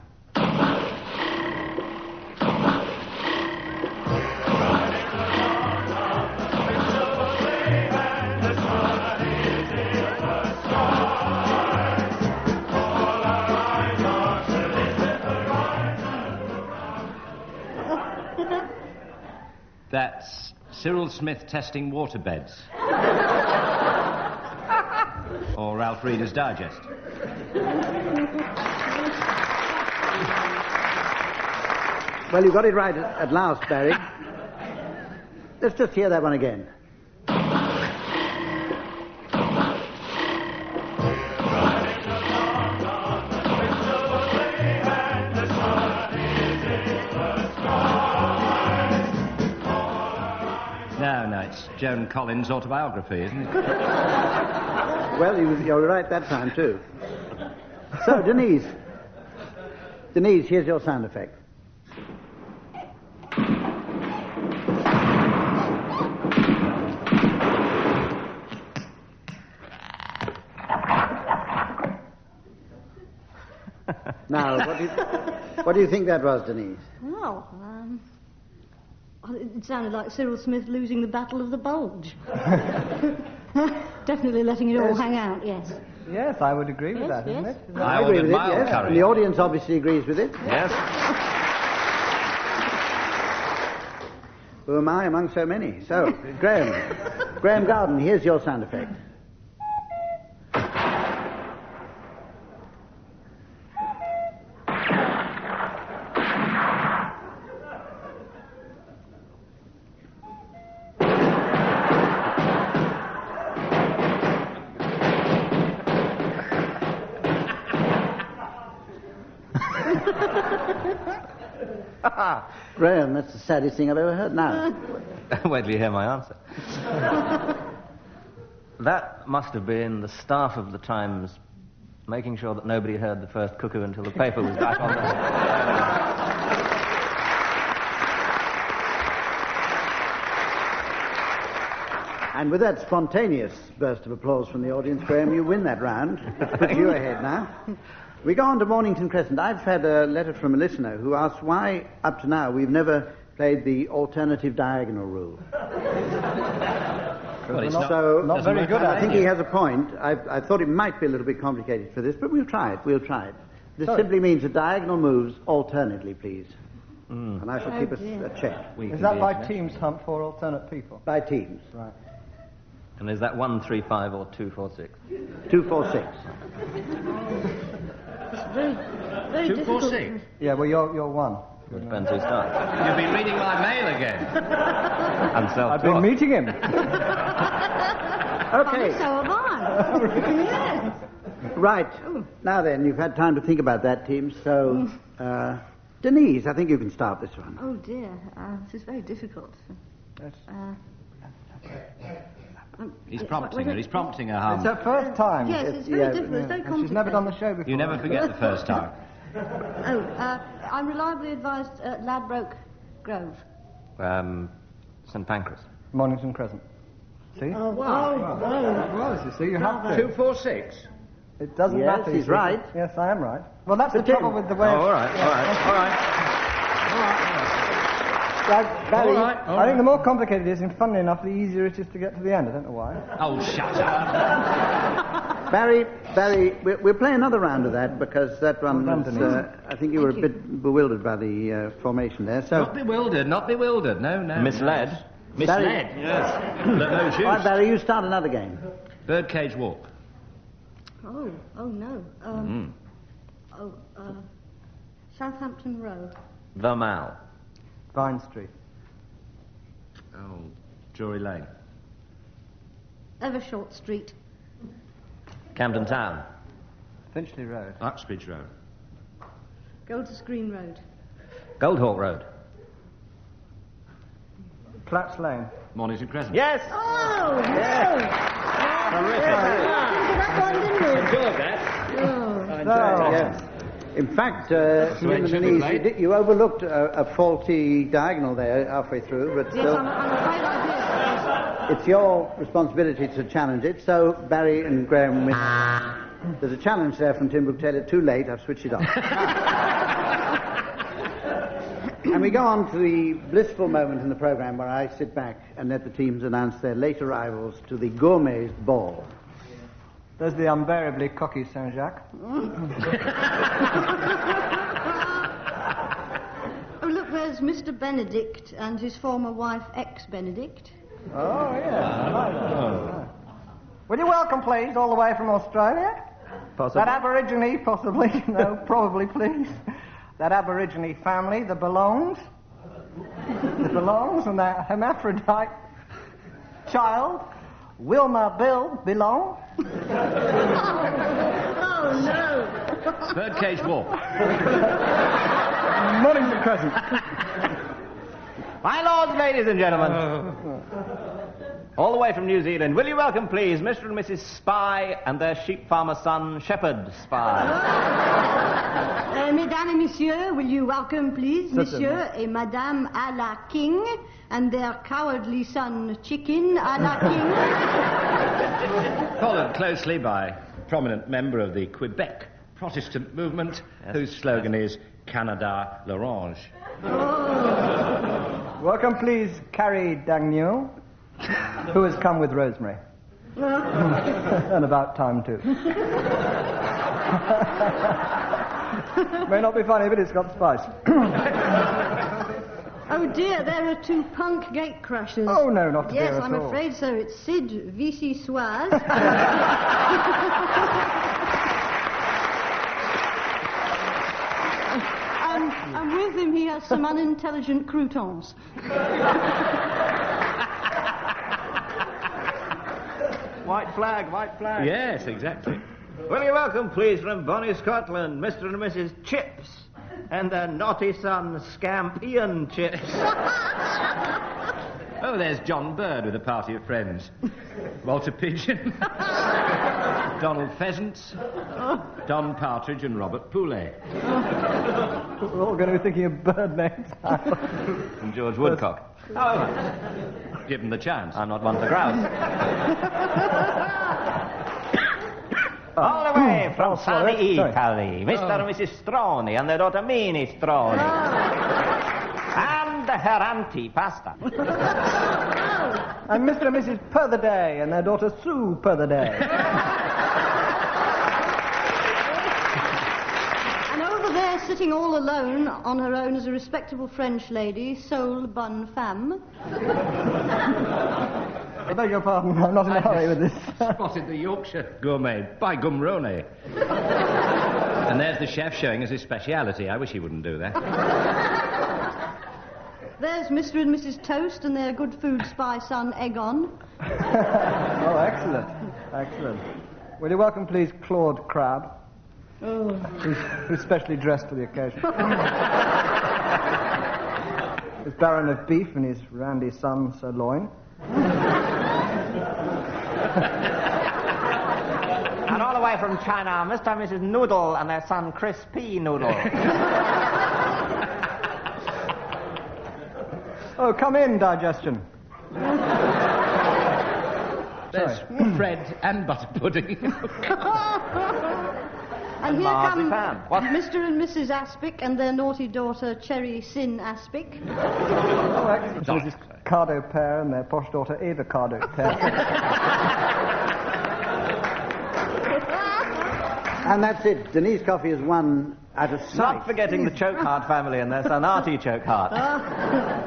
That's Cyril Smith testing waterbeds. Or Ralph Reader's Digest. Well, you got it right at last, Barry. Let's just hear that one again. No, it's Joan Collins' autobiography, isn't it? Well, you're right that time, too. So, Denise. Denise, here's your sound effect. Now, what do you think that was, Denise? Well, it sounded like Cyril Smith losing the Battle of the Bulge. Definitely letting it all hang out, yes. Yes, I would agree with that, isn't it? I agree with it, yes. Curry. And the audience obviously agrees with it. Yes. Who am I among so many? So, Graeme Garden, here's your sound effect. Graeme, that's the saddest thing I've ever heard. Now. Wait till you hear my answer. That must have been the staff of the Times making sure that nobody heard the first cuckoo until the paper was back on the... And with that spontaneous burst of applause from the audience, Graeme, you win that round. Put you ahead now. We go on to Mornington Crescent. I've had a letter from a listener who asks why, up to now, we've never played the alternative diagonal rule. Well, it's not very good at it. I think he has a point. I thought it might be a little bit complicated for this, but we'll try it. This simply means the diagonal moves alternately, please. And I shall keep a check. Is that by teams, Hump, for alternate people? By teams. Right. And is that 1, 3, 5 or 2, 4, 6? 2, 4, 6. It's very, very 2, 4, difficult. 6. Yeah, well, you're one. It depends who starts. You've been reading my mail again. And self-taught. I've been meeting him. Okay. So have I. Yes. Right. Now then, you've had time to think about that, team. So, Denise, I think you can start this one. Oh dear, this is very difficult. He's prompting her. He's prompting her, It's her first time. Yes, it's very difficult. It's very And she's never done the show before. You never forget the first time. I'm reliably advised Ladbroke Grove. St Pancras. Mornington Crescent. See? Oh, wow. Well, you see, you have to. 246. It doesn't Yes, matter. he's you see. right. Yes, I am right. Well, that's the trouble with the way. All right. Like, Barry, All right. I think the more complicated it is, and funnily enough, the easier it is to get to the end. I don't know why. Oh, shut up. Barry, we'll play another round of that because that one was, I think you were a bit bewildered by the formation there. So, Not bewildered. No. Misled. Misled, yes. No juice. all right, Barry, you start another game. Birdcage walk. Oh no. Southampton Row. The Mall. Vine Street. Oh, Drury Lane. Evershort Street. Camden Town. Finchley Road. Uxbridge Road. Golders Green Road. Goldhawk Road. Platts Lane. Mornington Crescent. Yes! Oh, no! That one, didn't we? Enjoyed that. Yes. In fact, you overlooked a faulty diagonal there halfway through, but Yes, I'm afraid I did. it's your responsibility to challenge it. So, Barry and Graeme, there's a challenge there from Tim Brooke-Taylor. Too late, I've switched it off. And we go on to the blissful moment in the programme where I sit back and let the teams announce their late arrivals to the Gourmets Ball. There's the unbearably cocky Saint-Jacques. Oh, look, there's Mr. Benedict and his former wife, ex-Benedict. Oh, yeah. Will you welcome, please, all the way from Australia? Possibly. That Aborigine, possibly. No, probably, please. That Aborigine family, the Belongs. The Belongs and their hermaphrodite child, Wilma Bill Belong. Oh, no. Birdcage walk. Mornington Crescent. My lords, ladies and gentlemen. All the way from New Zealand, will you welcome, please, Mr. and Mrs. Spy and their sheep farmer son, Shepherd Spy. Mesdames et messieurs, will you welcome, please, Monsieur et Madame à la King and their cowardly son, Chicken à la King? Followed closely by a prominent member of the Quebec Protestant movement, whose slogan is Canada l'Orange. Welcome, please, Carrie Dagnew, who has come with rosemary. And about time, too. May not be funny, but it's got spice. Oh, dear, there are two punk gate crashers. Oh, no, not to Yes, dear at I'm all. afraid so. It's Sid Vici-Soise. And with him he has some unintelligent croutons. White flag. Yes, exactly. Will you welcome, please, from Bonnie, Scotland, Mr. and Mrs. Chips and their naughty son, Scampion Chips. Oh, there's John Bird with a party of friends. Walter Pigeon. Donald Pheasants. Don Partridge and Robert Poulet. We're all going to be thinking of bird names. And George Woodcock. Oh, give them the chance. I'm not one to grouse. All the way from sunny Italy, Mr. and Mrs. Stroni and their daughter Minnie Stroni. And her auntie Pasta. And Mr. and Mrs. Purtherday and their daughter Sue Purtherday. And over there, sitting all alone on her own, is a respectable French lady, Soul Bonne Femme. I beg your pardon, I'm not in a hurry with this. Spotted the Yorkshire Gourmet by Gumrone. And there's the chef showing us his speciality. I wish he wouldn't do that. There's Mr. and Mrs. Toast and their good food spy son, Egon. Oh, excellent. Excellent. Will you welcome, please, Claude Crabbe, who's specially dressed for the occasion. His Baron of Beef and his randy son, Sir Loin. And all the way from China, Mr. and Mrs. Noodle and their son, Crispy Noodle. Oh, come in, digestion. There's bread and butter pudding. And here come marzipan. Mr. and Mrs. Aspic and their naughty daughter, Cherry Sin Aspic. Oh, excellent. Mrs. Cardo Pear and their posh daughter, Avocado Pear. And that's it. Denise Coffey is one out of sight. Not forgetting the Chokeheart family and their son, Artie Chokeheart.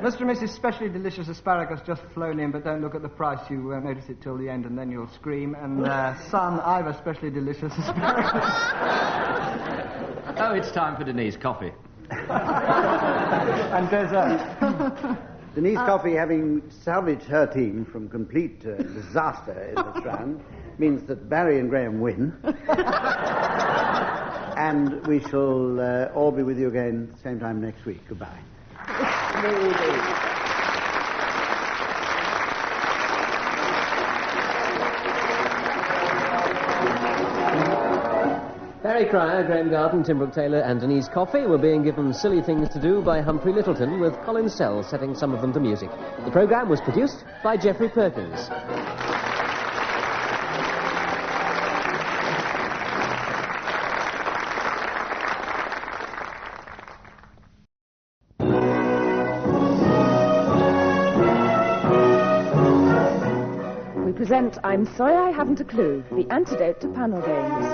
Mr. and Mrs. Specially Delicious Asparagus just flown in, but don't look at the price. You won't notice it till the end, and then you'll scream. And son, Ivor Specially Delicious Asparagus. Oh, it's time for Denise Coffey. And dessert. Denise Coffey, having salvaged her team from complete disaster in this round, means that Barry and Graeme win. And we shall all be with you again same time next week. Goodbye. Barry Cryer, Graeme Garden, Tim Brooke-Taylor and Denise Coffey were being given silly things to do by Humphrey Lyttelton, with Colin Sell setting some of them to music. The programme was produced by Geoffrey Perkins. Present I'm Sorry I Haven't a Clue, the antidote to panel games.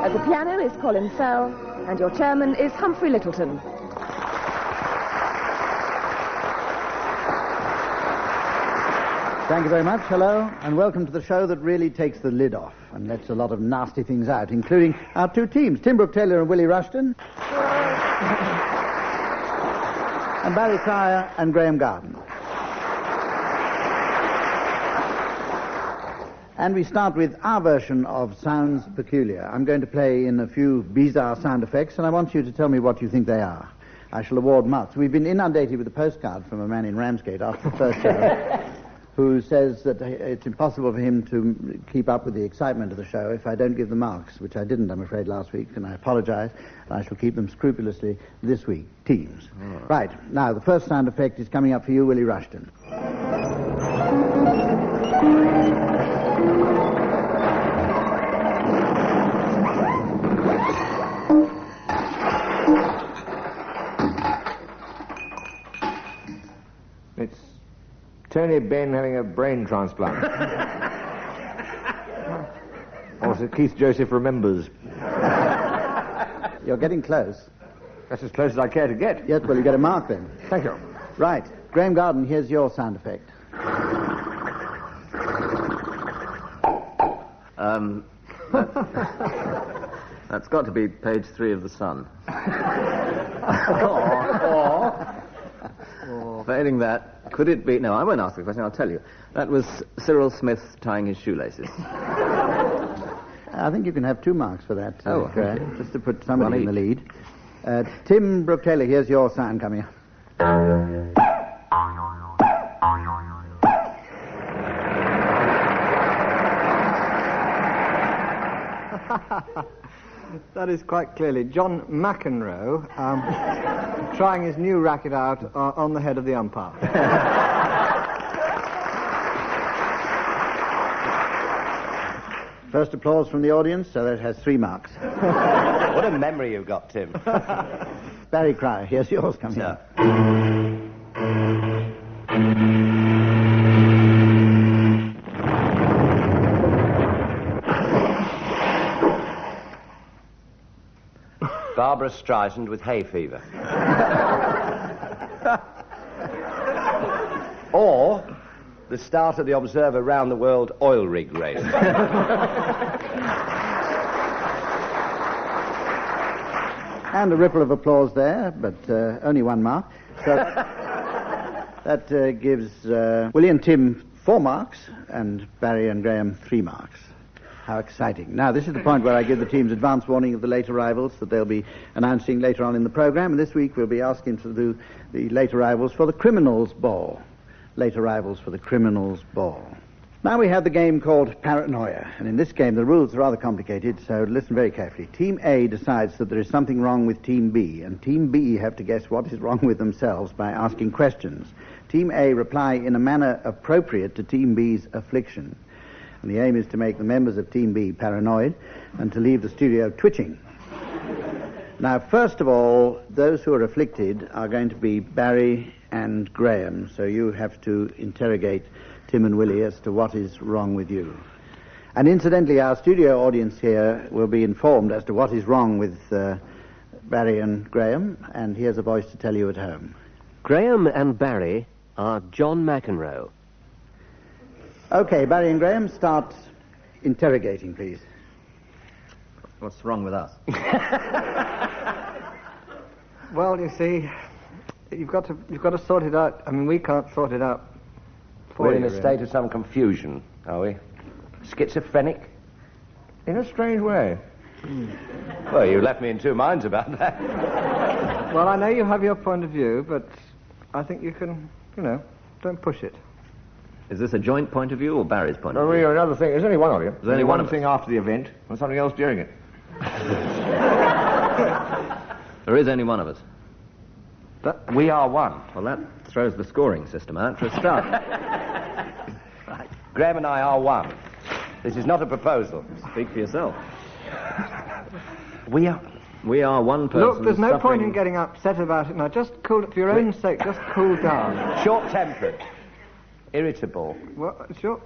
At the piano is Colin Sell, and your chairman is Humphrey Lyttelton. Thank you very much. Hello, and welcome to the show that really takes the lid off and lets a lot of nasty things out, including our two teams, Tim Brooke-Taylor and Willie Rushton, and Barry Cryer and Graeme Garden. And we start with our version of Sounds Peculiar. I'm going to play in a few bizarre sound effects, and I want you to tell me what you think they are. I shall award marks. We've been inundated with a postcard from a man in Ramsgate after the first show, who says that it's impossible for him to keep up with the excitement of the show if I don't give the marks, which I didn't, I'm afraid, last week, and I apologize, and I shall keep them scrupulously this week. Teams. Right, now, the first sound effect is coming up for you, Willie Rushton. It's Tony Benn having a brain transplant. Or is it Keith Joseph remembers? You're getting close. That's as close as I care to get. Yes, well, you get a mark then. Thank you. Right. Graeme Garden, here's your sound effect. That's got to be page 3 of The Sun. Failing that, could it be... No, I won't ask the question, I'll tell you. That was Cyril Smith tying his shoelaces. I think you can have 2 marks for that, okay. just to put somebody in the lead. Tim Brooke-Taylor, here's your sound coming up. That is quite clearly John McEnroe trying his new racket out on the head of the umpire. First applause from the audience, so that has 3 marks. What a memory you've got, Tim. Barry Cryer, here's yours coming up. Barbara Streisand with hay fever. Or the start of the Observer round the world oil rig race. And a ripple of applause there, but only 1 mark. So that gives Willie and Tim 4 marks, and Barry and Graeme 3 marks. how exciting. Now, this is the point where I give the teams advance warning of the late arrivals that they'll be announcing later on in the programme. And this week we'll be asking to do the late arrivals for the Criminals Ball. Late arrivals for the Criminals Ball. Now we have the game called Paranoia. And in this game the rules are rather complicated, so listen very carefully. Team A decides that there is something wrong with Team B, and Team B have to guess what is wrong with themselves by asking questions. Team A reply in a manner appropriate to Team B's affliction. And the aim is to make the members of Team B paranoid and to leave the studio twitching. Now, first of all, those who are afflicted are going to be Barry and Graeme, so you have to interrogate Tim and Willie as to what is wrong with you. And incidentally, our studio audience here will be informed as to what is wrong with Barry and Graeme, and here's a voice to tell you at home. Graeme and Barry are John McEnroe. Okay, Barry and Graeme, start interrogating, please. What's wrong with us? Well, you see, you've got to sort it out. I mean, we can't sort it out. We're in a state of some confusion, are we? Schizophrenic? In a strange way. Well, you left me in two minds about that. Well, I know you have your point of view, but I think you can, don't push it. Is this a joint point of view or Barry's point of view? No, another thing. There's only one of you. There's only one thing after the event and something else during it. There is only one of us. But we are one. Well, that throws the scoring system out for a start. Right. Graeme and I are one. This is not a proposal. Speak for yourself. We are one person. Look, there's no point in getting upset about it now. Just cool, for your own sake, just cool down. Short-tempered. Irritable. What? Sure.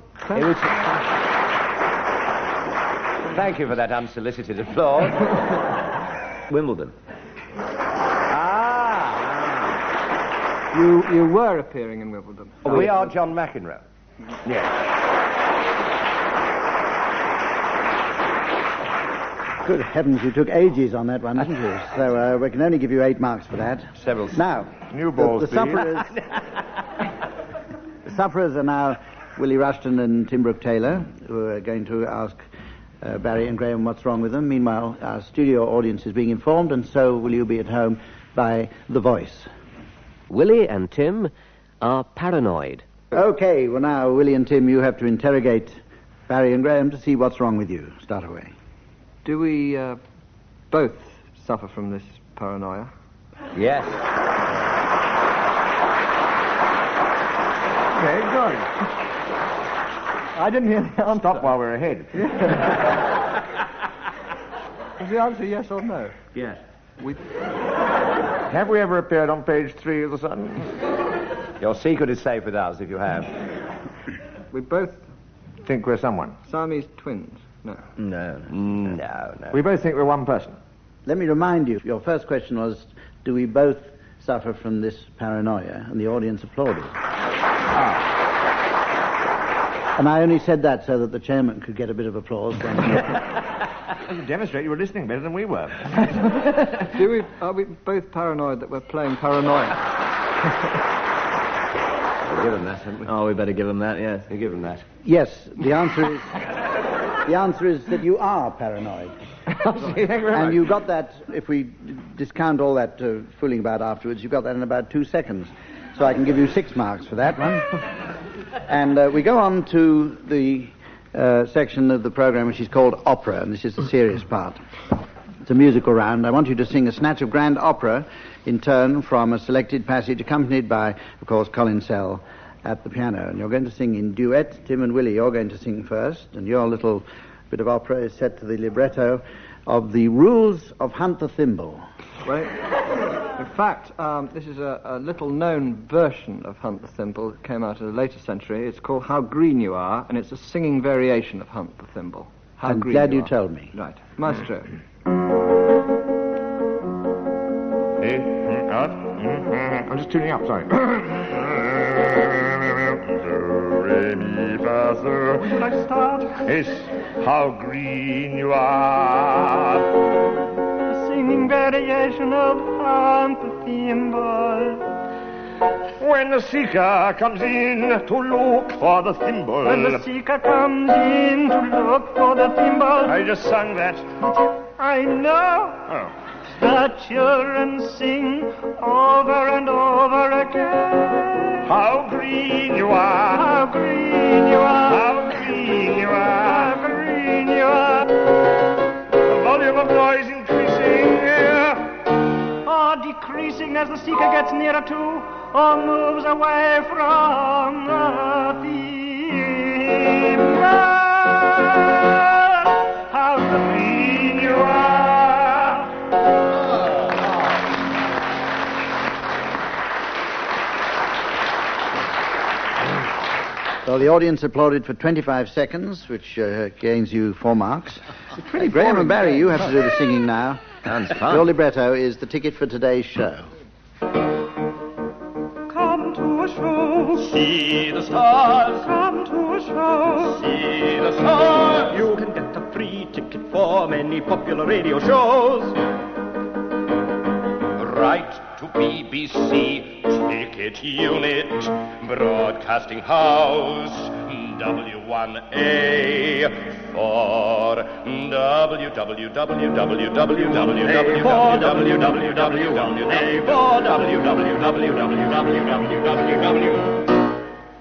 Thank you for that unsolicited applause. Wimbledon. You were appearing in Wimbledon. We are John McEnroe. Yes. Good heavens, you took ages on that one, didn't you? So we can only give you 8 marks for that. Several. Now, new balls, the sufferers are now Willie Rushton and Tim Brooke-Taylor, who are going to ask Barry and Graeme what's wrong with them. Meanwhile, our studio audience is being informed, and so will you be at home by the voice. Willie and Tim are paranoid. Okay, well now, Willie and Tim, you have to interrogate Barry and Graeme to see what's wrong with you. Start away. Do we both suffer from this paranoia? Yes. Okay, good. I didn't hear the answer. Stop while we're ahead. Is the answer yes or no? Yes. Have we ever appeared on page 3 of the Sun? Your secret is safe with us if you have. We both think we're someone. Siamese twins. No. No. We both think we're one person. Let me remind you, your first question was, do we both suffer from this paranoia? And the audience applauded. And I only said that so that the chairman could get a bit of applause. To demonstrate you were listening better than we were. Are we both paranoid that we're playing paranoia? We'll give him that, haven't we? Oh, we better give him that, yes. We give him that. Yes, the answer is that you are paranoid. And you got that, if we discount all that fooling about afterwards, you got that in about 2 seconds. So I can give you 6 marks for that one. And we go on to the section of the program which is called opera, and this is the serious part. It's a musical round. I want you to sing a snatch of grand opera in turn from a selected passage accompanied by, of course, Colin Sell at the piano. And you're going to sing in duet. Tim and Willie, you're going to sing first, and your little bit of opera is set to the libretto of The Rules of Hunt the Thimble. Right. In fact, this is a little-known version of Hunt the Thimble that came out in a later century. It's called How Green You Are, and it's a singing variation of Hunt the Thimble. I'm glad you told me. Right. Maestro. I'm just tuning up, sorry. Would you like to start? Yes. How green you are. A singing variation of Hunt the Thimble. When the seeker comes in to look for the thimble. When the seeker comes in to look for the thimble. I just sung that. I know. Oh. The children sing over and over again. How green you are. How green you are. How green you are. How green you are. The volume of noise increasing. Or decreasing as the seeker gets nearer to or moves away from the theme. How green you are. Well, the audience applauded for 25 seconds, which gains you 4 marks. Pretty Graham and Barry, you have to do the singing now. Sounds fun. Your libretto is the ticket for today's show. Come to a show. See the stars. Come to a show. See the stars. You can get a free ticket for many popular radio shows. Write to BBC Ticket Unit, Broadcasting House, W1A for www.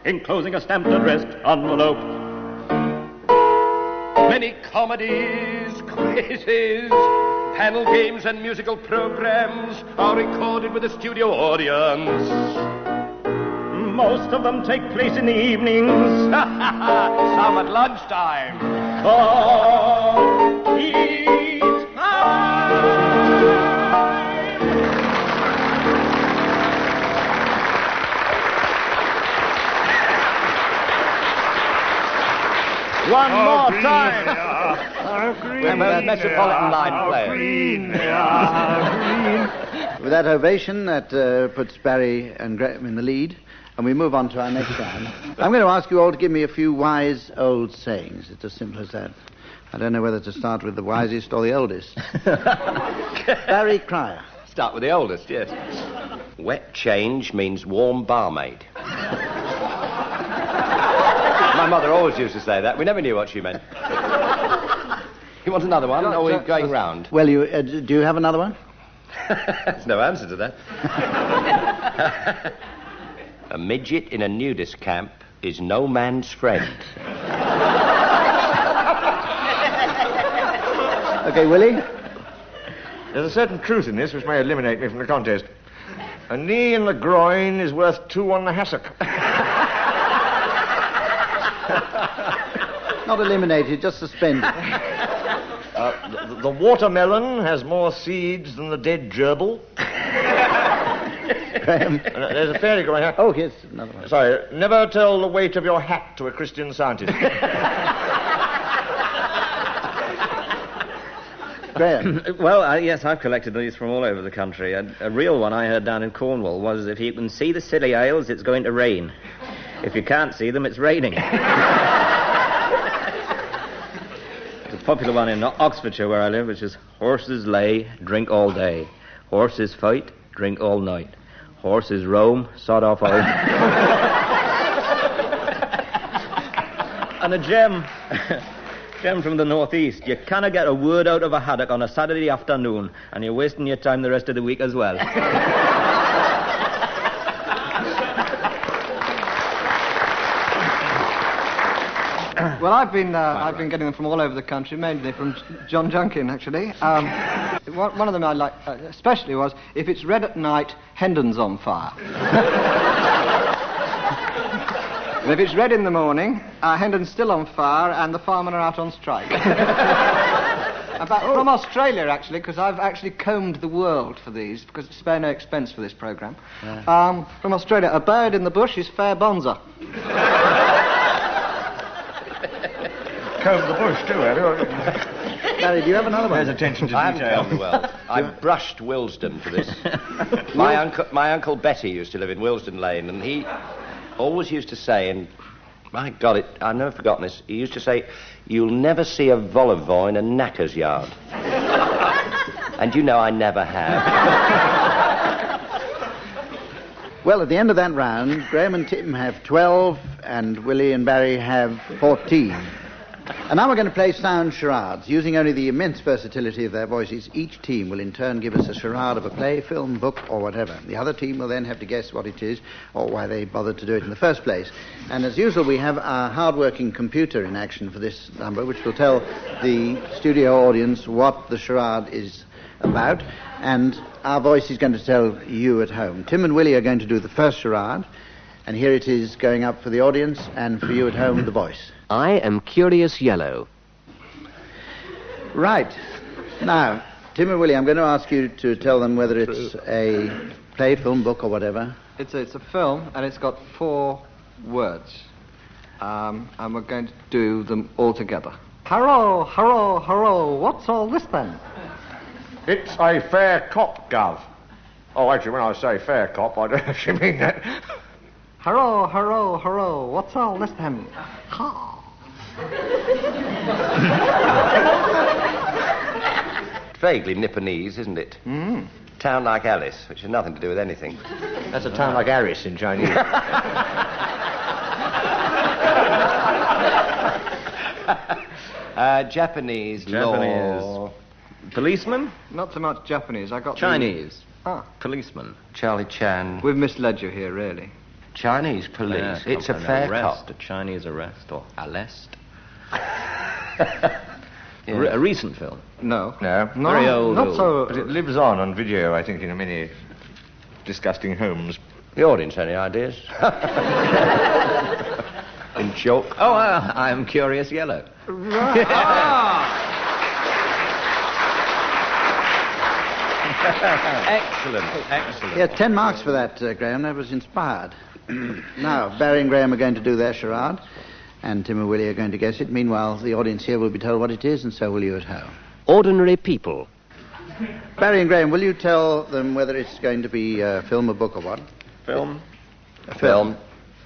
Enclosing a stamped addressed envelope. Many comedies, quizzes, panel games and musical programs are recorded with a studio audience. Most of them take place in the evenings. Some at lunchtime. Coffee time. One more time. We're Metropolitan Line players. With that ovation, that puts Barry and Graham in the lead, and we move on to our next round. I'm going to ask you all to give me a few wise old sayings. It's as simple as that. I don't know whether to start with the wisest or the oldest. Barry Cryer. Start with the oldest, yes. Wet change means warm barmaid. My mother always used to say that. We never knew what she meant. You want another one, or are we going round? Well, do you have another one? There's no answer to that. A midget in a nudist camp is no man's friend. Okay, Willie? There's a certain truth in this which may eliminate me from the contest. A knee in the groin is worth 2 on the hassock. Not eliminated, just suspended. The watermelon has more seeds than the dead gerbil. Graham? There's a fairly good one here. Oh, here's another one. Sorry, never tell the weight of your hat to a Christian Scientist. Graham? Well, yes, I've collected these from all over the country. A real one I heard down in Cornwall was, if you can see the Scilly Isles, it's going to rain. If you can't see them, it's raining. There's a popular one in Oxfordshire, where I live, which is, horses lay, drink all day. Horses fight, drink all night. Horses roam, sod off home. And a gem from the northeast. You cannot get a word out of a haddock on a Saturday afternoon, and you're wasting your time the rest of the week as well. Well, I've been getting them from all over the country, mainly from John Junkin, actually. One of them I like especially was, if it's red at night, Hendon's on fire. And if it's red in the morning, Hendon's still on fire and the firemen are out on strike. From Australia, actually, because I've actually combed the world for these, because it's spare no expense for this programme. Yeah. From Australia, a bird in the bush is fair bonza. Comb the bush, too, have you? Barry, do you have another one? There's attention to I detail. haven't combed the world. I brushed Willesden for this. My uncle Betty used to live in Willesden Lane, and he always used to say, and my God, I've never forgotten this, he used to say, you'll never see a vol au vent in a knacker's yard. And you know I never have. Well, at the end of that round, Graeme and Tim have 12, and Willie and Barry have 14. And now we're going to play sound charades. Using only the immense versatility of their voices, each team will in turn give us a charade of a play, film, book, or whatever. The other team will then have to guess what it is or why they bothered to do it in the first place. And as usual, we have our hard-working computer in action for this number, which will tell the studio audience what the charade is about, and our voice is going to tell you at home. Tim and Willie are going to do the first charade, and here it is going up for the audience and for you at home, the voice. I am Curious Yellow. Right. Now, Tim and Willie, I'm going to ask you to tell them whether it's a play, film, book, or whatever. It's a film, and it's got 4 words. And we're going to do them all together. Hurrah, hurrah, hurrah. What's all this then? It's a fair cop, Gov. Oh, actually, when I say fair cop, I don't actually mean that. Hurrah, hurrah, hurrah. What's all this then? Ha. Vaguely Nipponese, isn't it? Town like Alice, which has nothing to do with anything. That's a town like Aris in Chinese. Japanese law. Policeman? Not so much Japanese. I got Chinese. Ah. Policeman. Charlie Chan. We've misled you here, really. Chinese police. Yeah, It's a fair arrest, cop. a Chinese arrest, or arrest. Yeah. A recent film. No. No. Very old. Not so. But it lives on video, I think, in many disgusting homes. The audience, any ideas? In joke. Oh, I am Curious Yellow. Right. Excellent, excellent. Yeah, 10 marks for that, Graeme. That was inspired. Now, Barry and Graeme are going to do their charade, and Tim and Willie are going to guess it. Meanwhile, the audience here will be told what it is, and so will you at home. Ordinary people. Barry and Graeme, will you tell them whether it's going to be a film, a book, or what? Film. A film.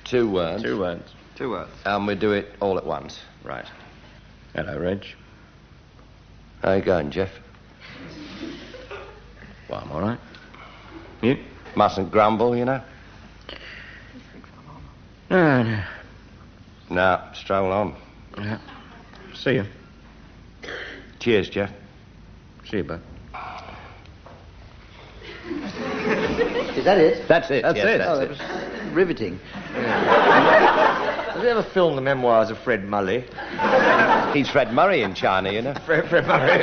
2 words. 2 words. 2 words. And we do it all at once. Right. Hello, Reg. How you going, Jeff? Well, I'm all right. You? Mustn't grumble, you know. No. No, stroll on. Yeah. See you. Cheers, Jeff. See you, bud. Is that it? That's it. That's yes, it. That's That it. was riveting. Have you ever filmed the memoirs of Fred Mully? He's Fred Murray in China, you know. Fred Mully.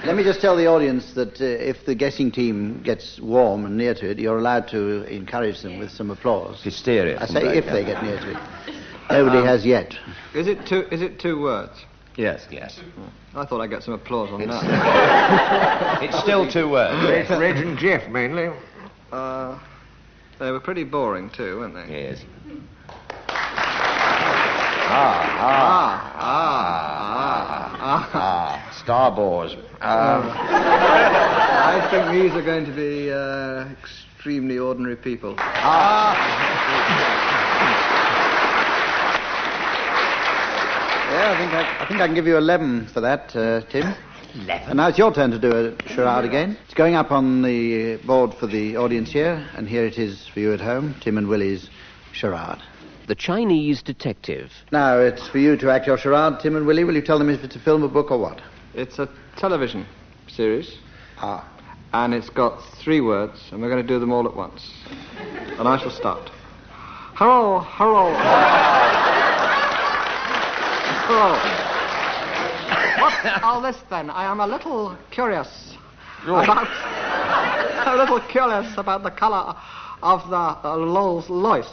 Let me just tell the audience that if the guessing team gets warm and near to it, you're allowed to encourage them with some applause. Hysteria. I say if they get near to it. Nobody has yet. Is it 2 words? Yes. Yes. I thought I'd get some applause on It's- that. It's still 2 words. Reg and Jeff, mainly. They were pretty boring, too, weren't they? Yes. Starboars. I think these are going to be extremely ordinary people. Yeah, I think I can give you 11 for that, Tim. 11. And now it's your turn to do a charade again. It's going up on the board for the audience here, and here it is for you at home, Tim and Willie's charade. The Chinese detective. Now, it's for you to act your charade, Tim and Willie. Will you tell them if it's a film, a book, or what? It's a television series. Ah. And it's got 3 words, and we're going to do them all at once. And I shall start. Hello, hello. Hello. What's all this then? I am a little curious about the colour of the Lowell's lice.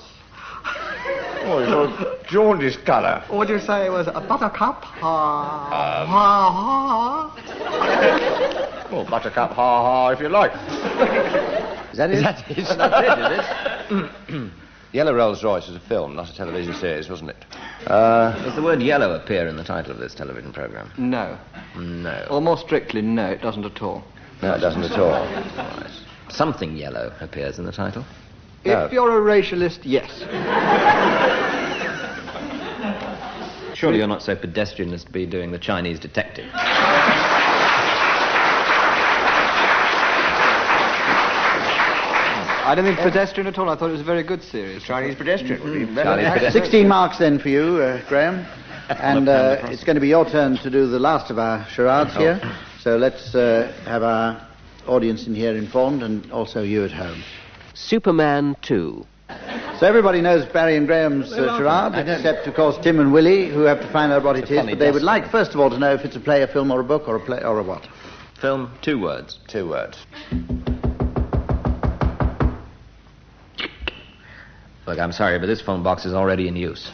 Oh, it's a jaundice colour. Would you say it was a buttercup? Well, buttercup, ha-ha, if you like. Is that it? That's it, is it? Yellow Rolls Royce was a film, not a television series, wasn't it? Does the word yellow appear in the title of this television programme? No. No. Or more strictly, no, it doesn't at all. No, it doesn't at all. Right. Something yellow appears in the title. No. If you're a racialist, yes. Surely you're not so pedestrian as to be doing the Chinese detective. I don't think pedestrian at all. I thought it was a very good series. Chinese pedestrian would be better. Chinese pedestrian. 16 marks then for you, Graham. And it's going to be your turn to do the last of our charades here. So let's have our audience in here informed, and also you at home. Superman 2. So everybody knows Barry and Graham's charade, except, of course, Tim and Willie, who have to find out what it is. But they would like, first of all, to know if it's a play, a film, or a book, or a play, or a what. Film, 2 words. 2 words. Look, I'm sorry, but this phone box is already in use.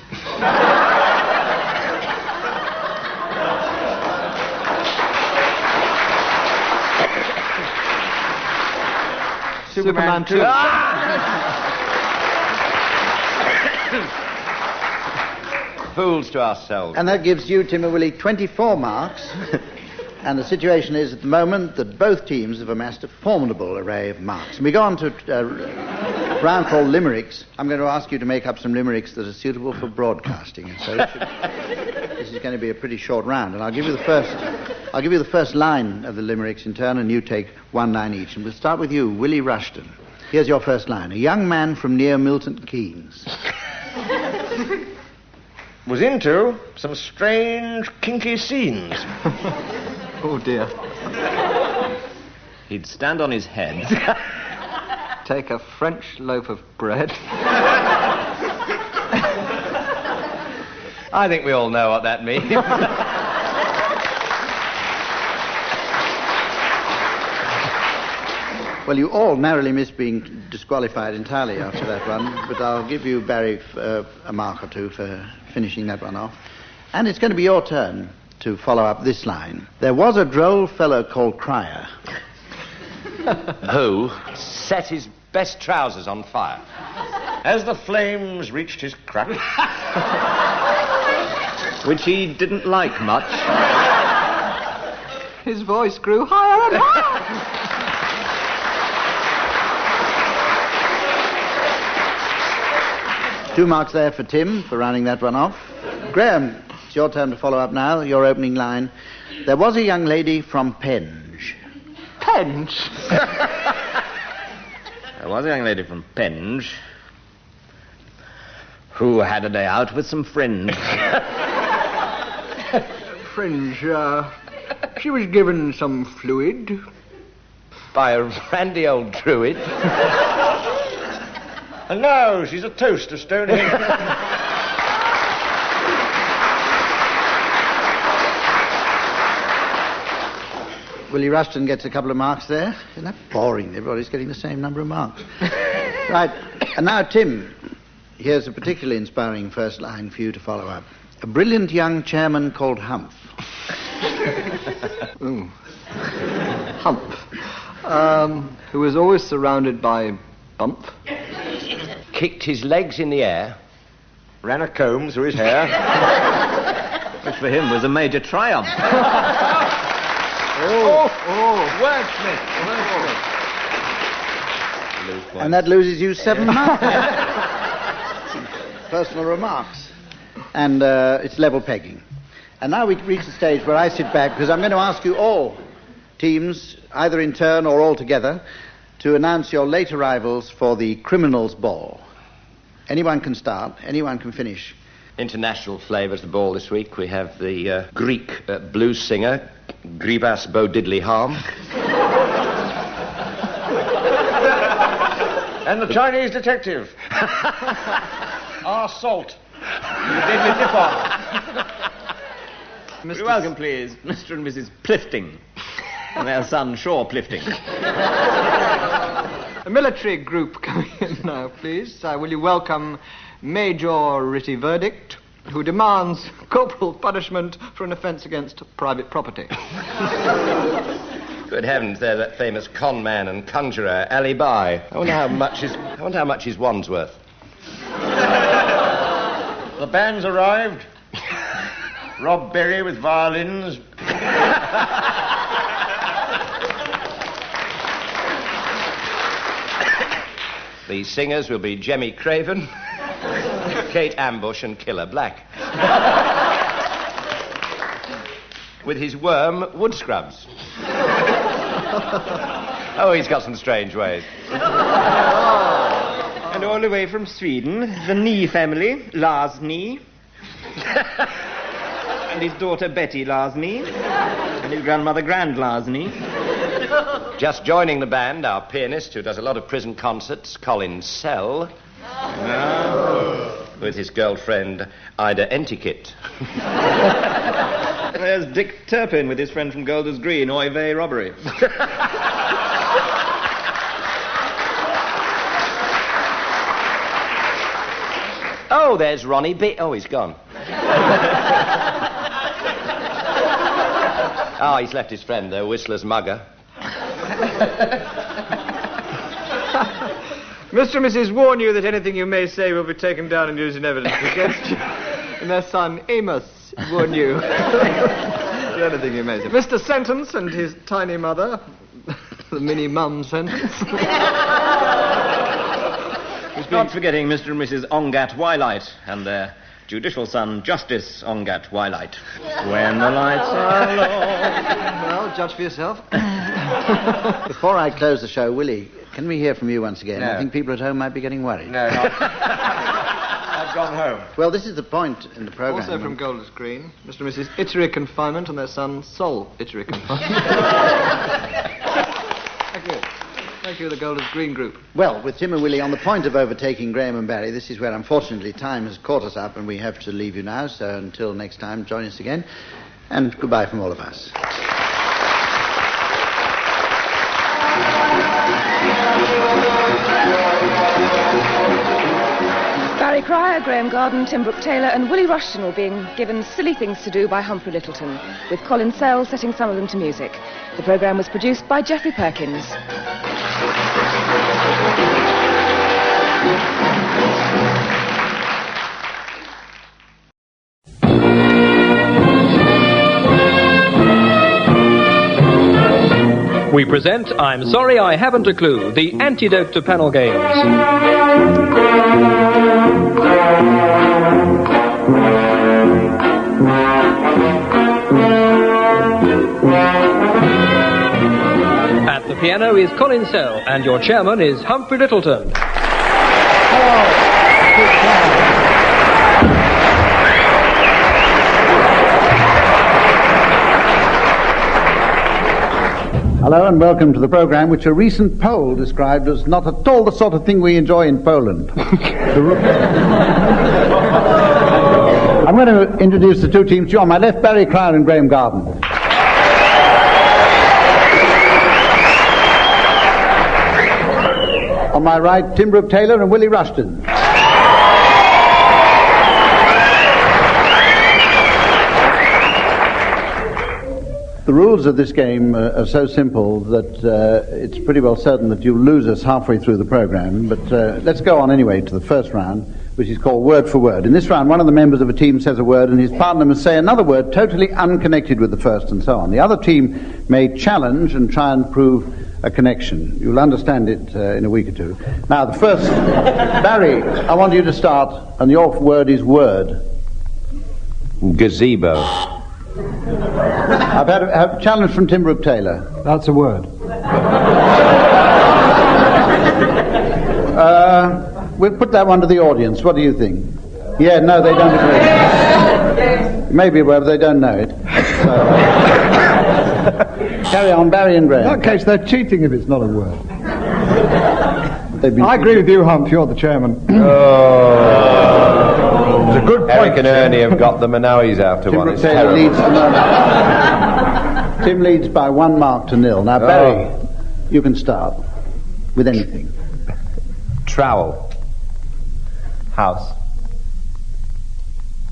Superman 2. Fools to ourselves. And that gives you, Tim and Willie, 24 marks. And the situation is, at the moment, that both teams have amassed a formidable array of marks. And we go on to a round called limericks. I'm going to ask you to make up some limericks that are suitable for broadcasting. And so this is going to be a pretty short round. And I'll give you the first line of the limericks in turn, and you take one line each. And we'll start with you, Willie Rushton. Here's your first line. A young man from near Milton Keynes was into some strange, kinky scenes. Oh, dear. He'd stand on his head. Take a French loaf of bread. I think we all know what that means. Well, you all narrowly missed being disqualified entirely after that one, but I'll give you, Barry, a mark or two for finishing that one off. And it's going to be your turn to follow up this line. There was a droll fellow called Cryer who set his best trousers on fire. As the flames reached his crack, Which he didn't like much. His voice grew higher and higher. 2 marks there for Tim for rounding that one off. Graham, it's your turn to follow up now, your opening line. There was a young lady from Penge. Penge? There was a young lady from Penge who had a day out with some friends. Friends, she was given some fluid. By a randy old druid. and now she's a toast of Stonehenge. Willie Rushton gets a couple of marks there. Isn't that boring? Everybody's getting the same number of marks. Right, and now, Tim, here's a particularly inspiring first line for you to follow up. A brilliant young chairman called Humph. Ooh. Hump. Who was always surrounded by bump. Kicked his legs in the air. Ran a comb through his hair. Which for him was a major triumph. Wordsmith. And that loses you 7 marks. Personal remarks. And it's level pegging. And now we reach the stage where I sit back, because I'm going to ask you all teams, either in turn or all together, to announce your late arrivals for the Criminals Ball. Anyone can start, anyone can finish. International flavours the ball this week. We have the Greek blues singer, Gribas Bodidley Harm. and the Chinese detective. Our Salt. Deadly Dipper. Mr. Welcome, please, Mr. and Mrs. Plifting. And their son, Shaw Plifting. A military group coming in now, please. Will you welcome Major Ritty Verdict, who demands corporal punishment for an offence against private property. Good heavens, there's that famous con man and conjurer, Ali Bai. I wonder how much his wand's worth. The band's arrived. Rob Berry with violins. The singers will be Jemmy Craven, Kate Ambush and Killer Black. With his worm, Wood Scrubs. Oh, he's got some strange ways. And all the way from Sweden, the Nee family, Lars Nee. And his daughter Betty Lars Nee. And his grandmother Grand Lars Nee. Just joining the band, our pianist who does a lot of prison concerts, Colin Sell. With his girlfriend, Ida Entiquette. There's Dick Turpin with his friend from Golders Green, Oy Vey Robbery. Oh, there's Ronnie B. Oh, he's gone. Oh, he's left his friend there, Whistler's Mugger. Mr. and Mrs. warn you that anything you may say will be taken down and used in evidence against you. And their son, Amos, warn you. Anything you may say. Mr. Sentence and his tiny mother, the mini-mum Sentence. Not forgetting Mr. and Mrs. Ongat Wylite and their judicial son, Justice Ongat Wylite. When the lights are low. Well, judge for yourself. Before I close the show, Willie, can we hear from you once again? No. I think people at home might be getting worried. No, not. I've gone home. Well, this is the point in the programme. Also from Golders Green, Mr. and Mrs. Ittery Confinement and their son, Sol Ittery Confinement. Thank you. Thank you, the Golders Green group. Well, with Tim and Willie on the point of overtaking Graham and Barry, this is where, unfortunately, time has caught us up and we have to leave you now. So until next time, join us again. And goodbye from all of us. Barry Cryer, Graeme Garden, Tim Brooke-Taylor and Willie Rushton were being given Silly Things to Do by Humphrey Lyttelton, with Colin Sell setting some of them to music. The programme was produced by Geoffrey Perkins. We present I'm Sorry I Haven't a Clue, the antidote to panel games. At the piano is Colin Sell, and your chairman is Humphrey Lyttelton. Hello and welcome to the programme, which a recent poll described as not at all the sort of thing we enjoy in Poland. I'm going to introduce the two teams to you. On my left, Barry Cryer and Graeme Garden. On my right, Tim Brooke-Taylor and Willie Rushton. The rules of this game are so simple that it's pretty well certain that you'll lose us halfway through the programme. But let's go on anyway to the first round, which is called Word for Word. In this round, one of the members of a team says a word and his partner must say another word totally unconnected with the first and so on. The other team may challenge and try and prove a connection. You'll understand it in a week or two. Now, the first... Barry, I want you to start, and your word is word. Gazebo. I've had a challenge from Tim Brooke-Taylor. That's a word. We'll put that one to the audience. What do you think? Yeah, no, they don't agree. Maybe a word, but they don't know it. So, carry on, Barry and Graeme. In that case, they're cheating if it's not a word. I agree with you, Hump. You're the chairman. Oh. It's a good point. Eric and Ernie have got them, and now he's after one. It's terrible. Tim leads by 1 mark to 0. Now, Barry, you can start with anything. Trowel. House.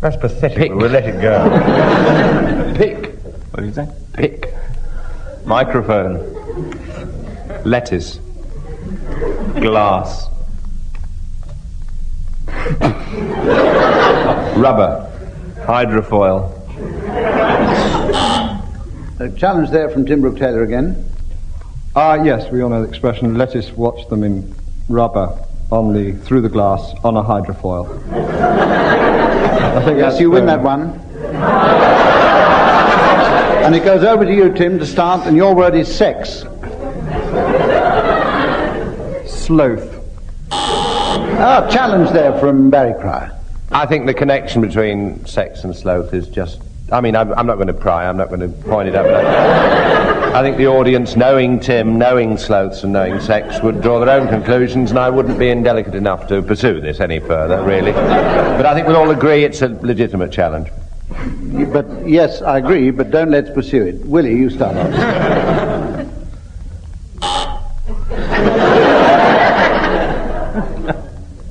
That's pathetic. Pick. We'll let it go. Pick. What do you say? Pick. Microphone. Lettuce. Glass. Rubber. Hydrofoil. A challenge there from Tim Brooke-Taylor again. Yes, we all know the expression, let us watch them in rubber through the glass on a hydrofoil. I think yes, you win that one. And it goes over to you, Tim, to start, and your word is sex. sloth. Ah, challenge there from Barry Cryer. I think the connection between sex and sloth is just... I mean, I'm not going to pry, I'm not going to point it out, but I think the audience, knowing Tim, knowing sloths and knowing sex, would draw their own conclusions, and I wouldn't be indelicate enough to pursue this any further, really. But I think we'll all agree it's a legitimate challenge. But, yes, I agree, but don't let's pursue it. Willie, you start off.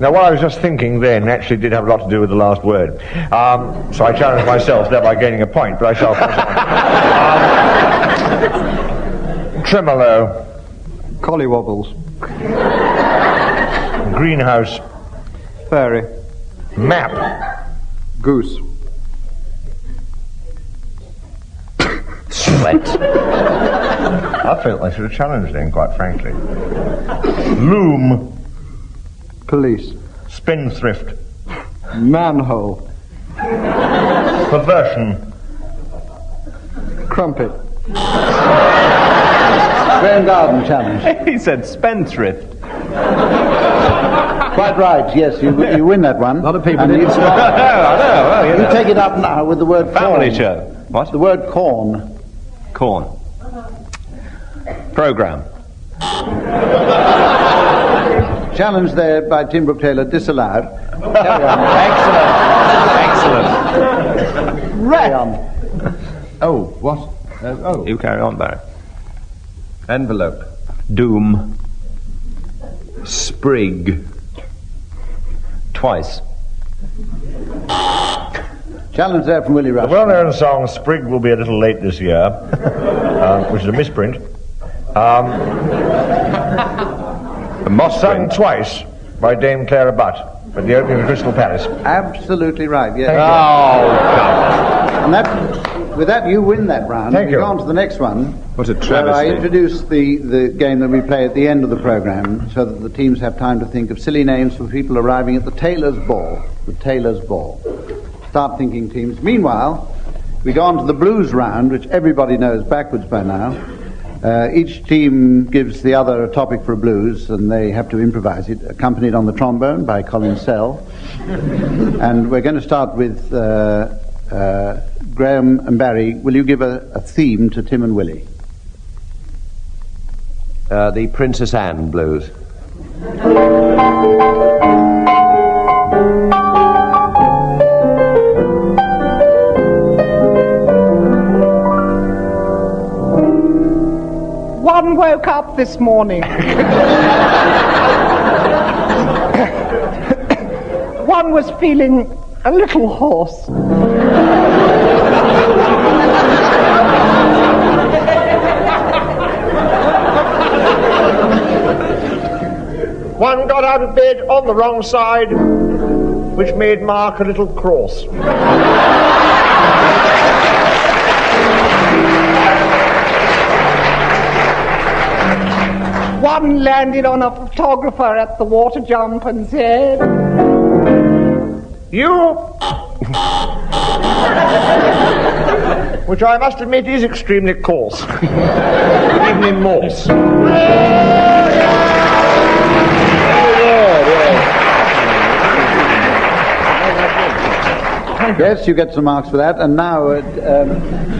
Now, what I was just thinking then actually did have a lot to do with the last word. So I challenged myself, thereby gaining a point, but I shall pass on. Tremolo. Collywobbles. Greenhouse. Fairy. Map. Goose. Sweat. I felt I should have challenged him, quite frankly. Loom. Police. Spendthrift. Manhole. Perversion. Crumpet. Graeme Garden challenge. He said spendthrift. Quite right, yes, you win that one. A lot of people And need it's- to... I know, well, You take it up now with the word Family corn. show. What? The word corn. Corn. Program. Challenge there by Tim Brooke-Taylor, disallowed. Carry on. Excellent. Carry on. Oh, what? You carry on, Barry. Envelope. Doom. Sprig. Twice. Challenge there from Willie Rush. The well-known song Sprig Will Be a Little Late This Year, which is a misprint, sung twice by Dame Clara Butt at the opening of Crystal Palace. Absolutely right, yes. Thank And that, with that, you win that round. Thank you. We go on to the next one. What a Where I travesty. introduce the game that we play at the end of the programme so that the teams have time to think of silly names for people arriving at the Tailors Ball. The Tailors Ball. Start thinking, teams. Meanwhile, we go on to the blues round, which everybody knows backwards by now. Each team gives the other a topic for a blues, and they have to improvise it, accompanied on the trombone by Colin Sell. And we're going to start with Graeme and Barry. Will you give a theme to Tim and Willie? The Princess Anne blues. One woke up this morning. One was feeling a little hoarse. One got out of bed on the wrong side, which made Mark a little cross. One landed on a photographer at the water jump and said, You, which I must admit is extremely coarse, even in Morse. Yes, you get some marks for that. And now,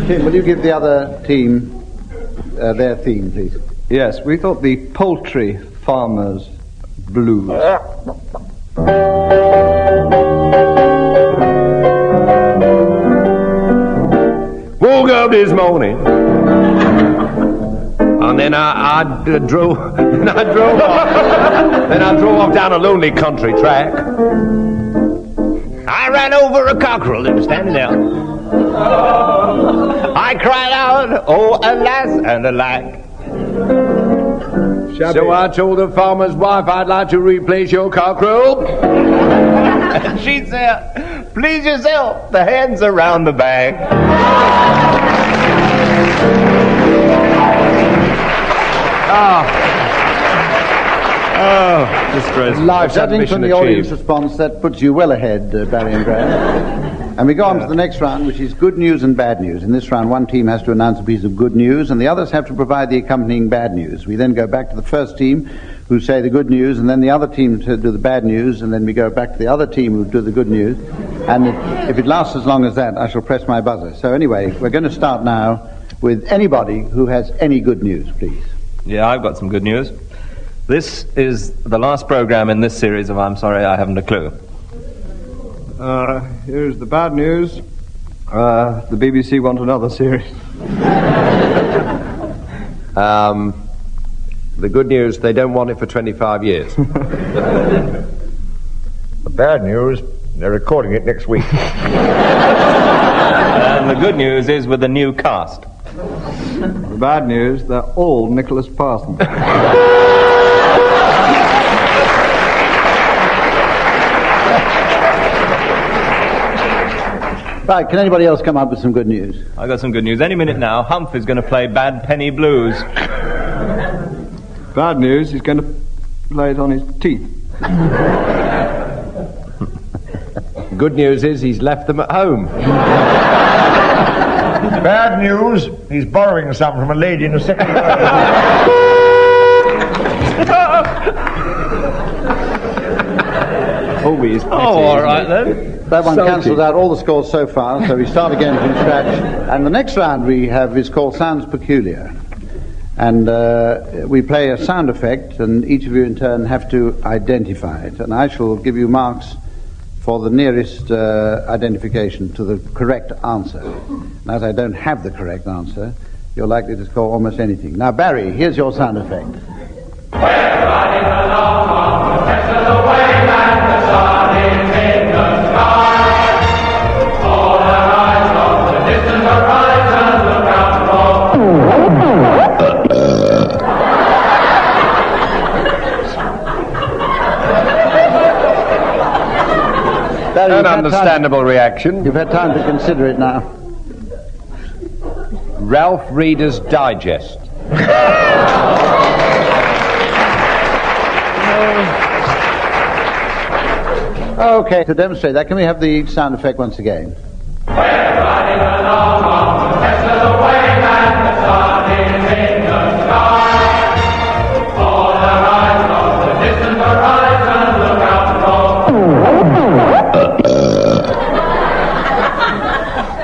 Tim, will you give the other team their theme, please? Yes, we thought the poultry farmers blues. Woke up this morning, and then I drove off. Then I drove off down a lonely country track. I ran over a cockerel that was standing there. I cried out, oh, alas and alack. So I told the farmer's wife I'd like to replace your cockerel. And she said, please yourself, the hands around the back. Oh, disgrace. Judging from the audience response, that puts you well ahead, Barry and Graeme. And we go on to the next round, which is good news and bad news. In this round, one team has to announce a piece of good news, and the others have to provide the accompanying bad news. We then go back to the first team, who say the good news, and then the other team to do the bad news, and then we go back to the other team who do the good news. And if it lasts as long as that, I shall press my buzzer. So anyway, we're going to start now with anybody who has any good news, please. Yeah, I've got some good news. This is the last program in this series of I'm Sorry I Haven't a Clue. Here's the bad news. The BBC want another series. The good news, they don't want it for 25 years. The bad news, they're recording it next week. And the good news is with the new cast. The bad news, they're all Nicholas Parsons. Right, can anybody else come up with some good news? I got some good news. Any minute now, Humphrey's going to play Bad Penny Blues. Bad news, he's going to play it on his teeth. Good news is he's left them at home. Bad news, he's borrowing some from a lady in the second Always. All right then. That one cancels out all the scores so far, so we start again from scratch. And the next round we have is called Sounds Peculiar. And we play a sound effect, and each of you in turn have to identify it. And I shall give you marks for the nearest identification to the correct answer. And as I don't have the correct answer, you're likely to score almost anything. Now, Barry, here's your sound effect. We're riding along on the Texas away, and the sun is in the sky. All our eyes on the distant horizon, look out Barry, An understandable reaction. You've had time to consider it now. Ralph Reader's Digest. Okay, to demonstrate that, can we have the sound effect once again? We're riding along on the Texas away, and the sun is in the sky. All our eyes on the distant horizon, look out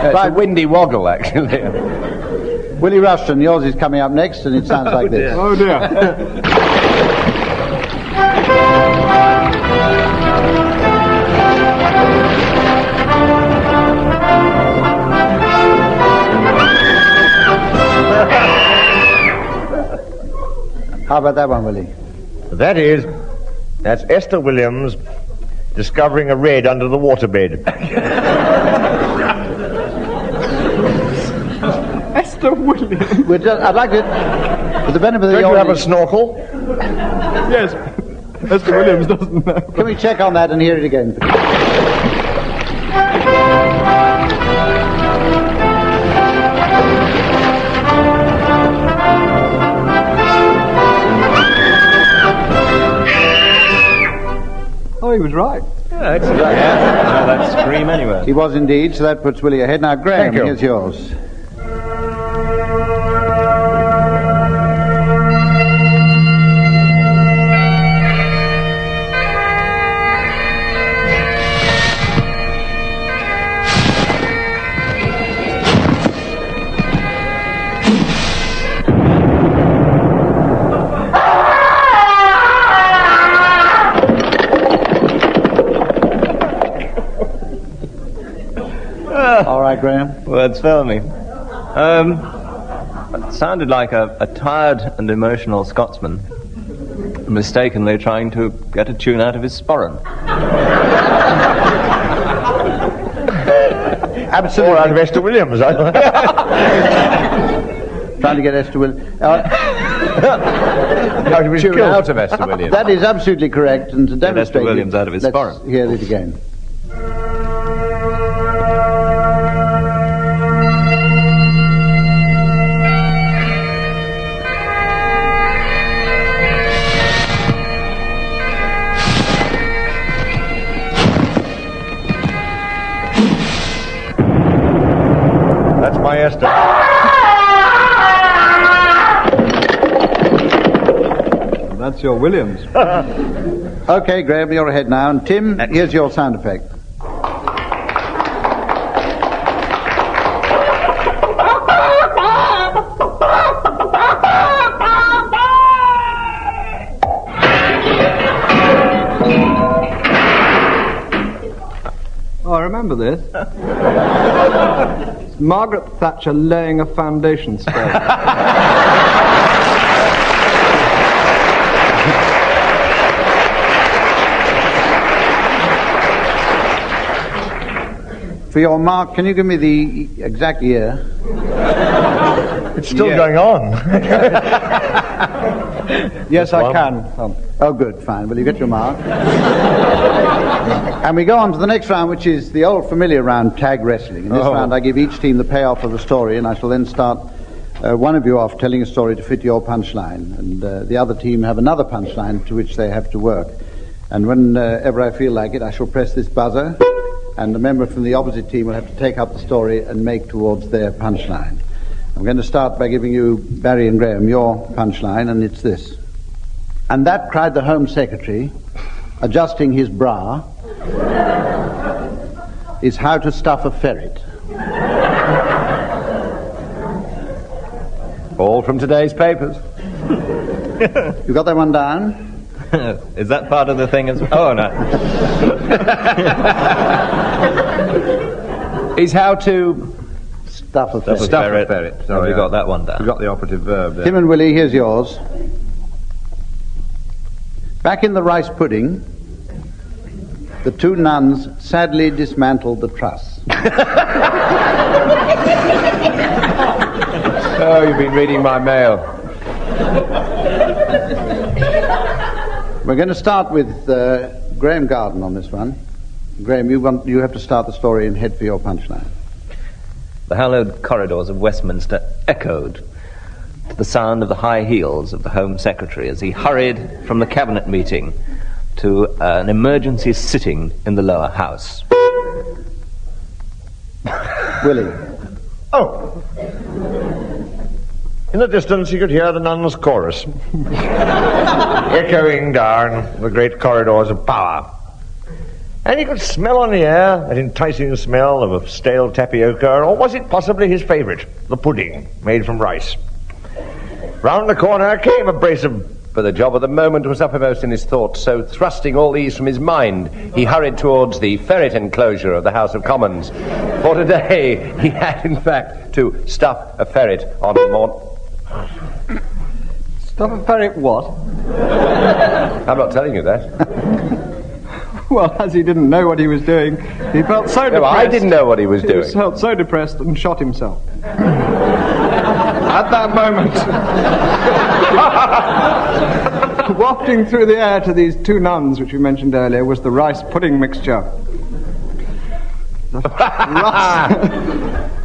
It's a windy woggle, actually. Willie Rushton, yours is coming up next, and it sounds like this. Oh, dear. How about that one, Willie? That's Esther Williams discovering a red under the waterbed. Esther Williams. I'd like to, for the benefit of the Don't you have a audience... snorkel? Yes, Esther Williams doesn't know. Can we check on that and hear it again? Oh, he was right. Yeah, excellent. Yeah, that's Scream anyway. He was indeed, so that puts Willie ahead. Now, Graham, Thank you. here's yours. All right, Graham. Words fail me. It sounded like a tired and emotional Scotsman mistakenly trying to get a tune out of his sporran. Absolutely. Or out of Esther Williams. Trying to get Esther Williams. How he was Tune killed. out of Esther Williams. That is absolutely correct, and to demonstrate Williams it, out of his let's sporran. hear it again. That's your Williams. Okay, Graeme, you're ahead now. And Tim, here's your sound effect. Oh, I remember this. It's Margaret Thatcher laying a foundation stone. For your mark, can you give me the exact year? It's still going on. Yes, I can. Oh, good, fine. Well, you get your mark. And we go on to the next round, which is the old familiar round, tag wrestling. In this round, I give each team the payoff of a story, and I shall then start one of you off telling a story to fit your punchline, and the other team have another punchline to which they have to work. And whenever I feel like it, I shall press this buzzer, and the member from the opposite team will have to take up the story and make towards their punchline. I'm going to start by giving you, Barry and Graeme, your punchline, and it's this. And that, cried the Home Secretary, adjusting his bra, is how to stuff a ferret. All from today's papers. You got that one down? Is that part of the thing as well? Oh, no. Is how to stuff a ferret. Stuff a ferret. Have you got that one down? We got the operative verb there. Tim and Willie, here's yours. Back in the rice pudding, the two nuns sadly dismantled the truss. Oh, you've been reading my mail. We're going to start with Graeme Garden on this one. Graeme, you have to start the story and head for your punchline. The hallowed corridors of Westminster echoed to the sound of the high heels of the Home Secretary as he hurried from the Cabinet meeting to an emergency sitting in the lower house. Willie. Oh. In the distance, you could hear the nuns' chorus, echoing down the great corridors of power. And you could smell on the air that enticing smell of a stale tapioca, or was it possibly his favourite, the pudding, made from rice? Round the corner came a brace of... But the job of the moment was uppermost in his thoughts, so thrusting all these from his mind, he hurried towards the ferret enclosure of the House of Commons. For today, he had, in fact, to stuff a ferret on the morning. Stuff a ferret what? I'm not telling you that. Well, as he didn't know what he was doing, he felt so depressed. No, I didn't know what he was doing. He felt so depressed and shot himself. At that moment, wafting through the air to these two nuns, which we mentioned earlier, was the rice pudding mixture.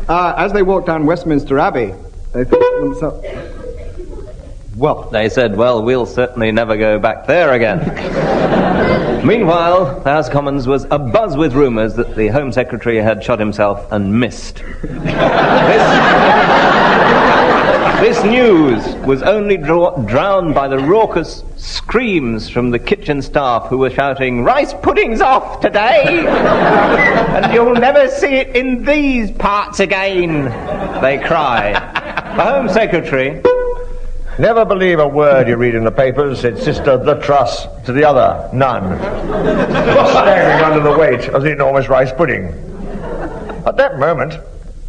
As they walked down Westminster Abbey, they thought to themselves, they said, well, we'll certainly never go back there again. Meanwhile, the House of Commons was abuzz with rumours that the Home Secretary had shot himself and missed. This news was only drowned by the raucous screams from the kitchen staff who were shouting, "Rice pudding's off today! And you'll never see it in these parts again," they cried. The Home Secretary... Never believe a word you read in the papers, said Sister the Truss to the other nun, staggering under the weight of the enormous rice pudding. At that moment,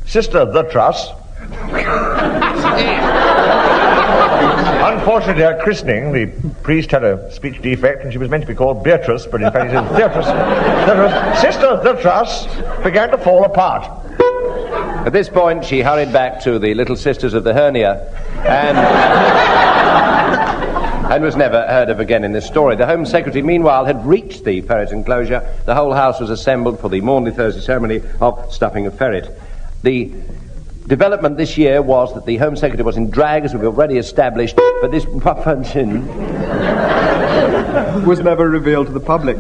Sister the Truss... Unfortunately, at christening, the priest had a speech defect and she was meant to be called Beatrice, but in fact he said Beatrice. Sister the Truss began to fall apart. At this point, she hurried back to the Little Sisters of the Hernia and was never heard of again in this story. The Home Secretary, meanwhile, had reached the ferret enclosure. The whole house was assembled for the Maundy Thursday ceremony of stuffing a ferret. The development this year was that the Home Secretary was in drag, as we've already established, but this was never revealed to the public.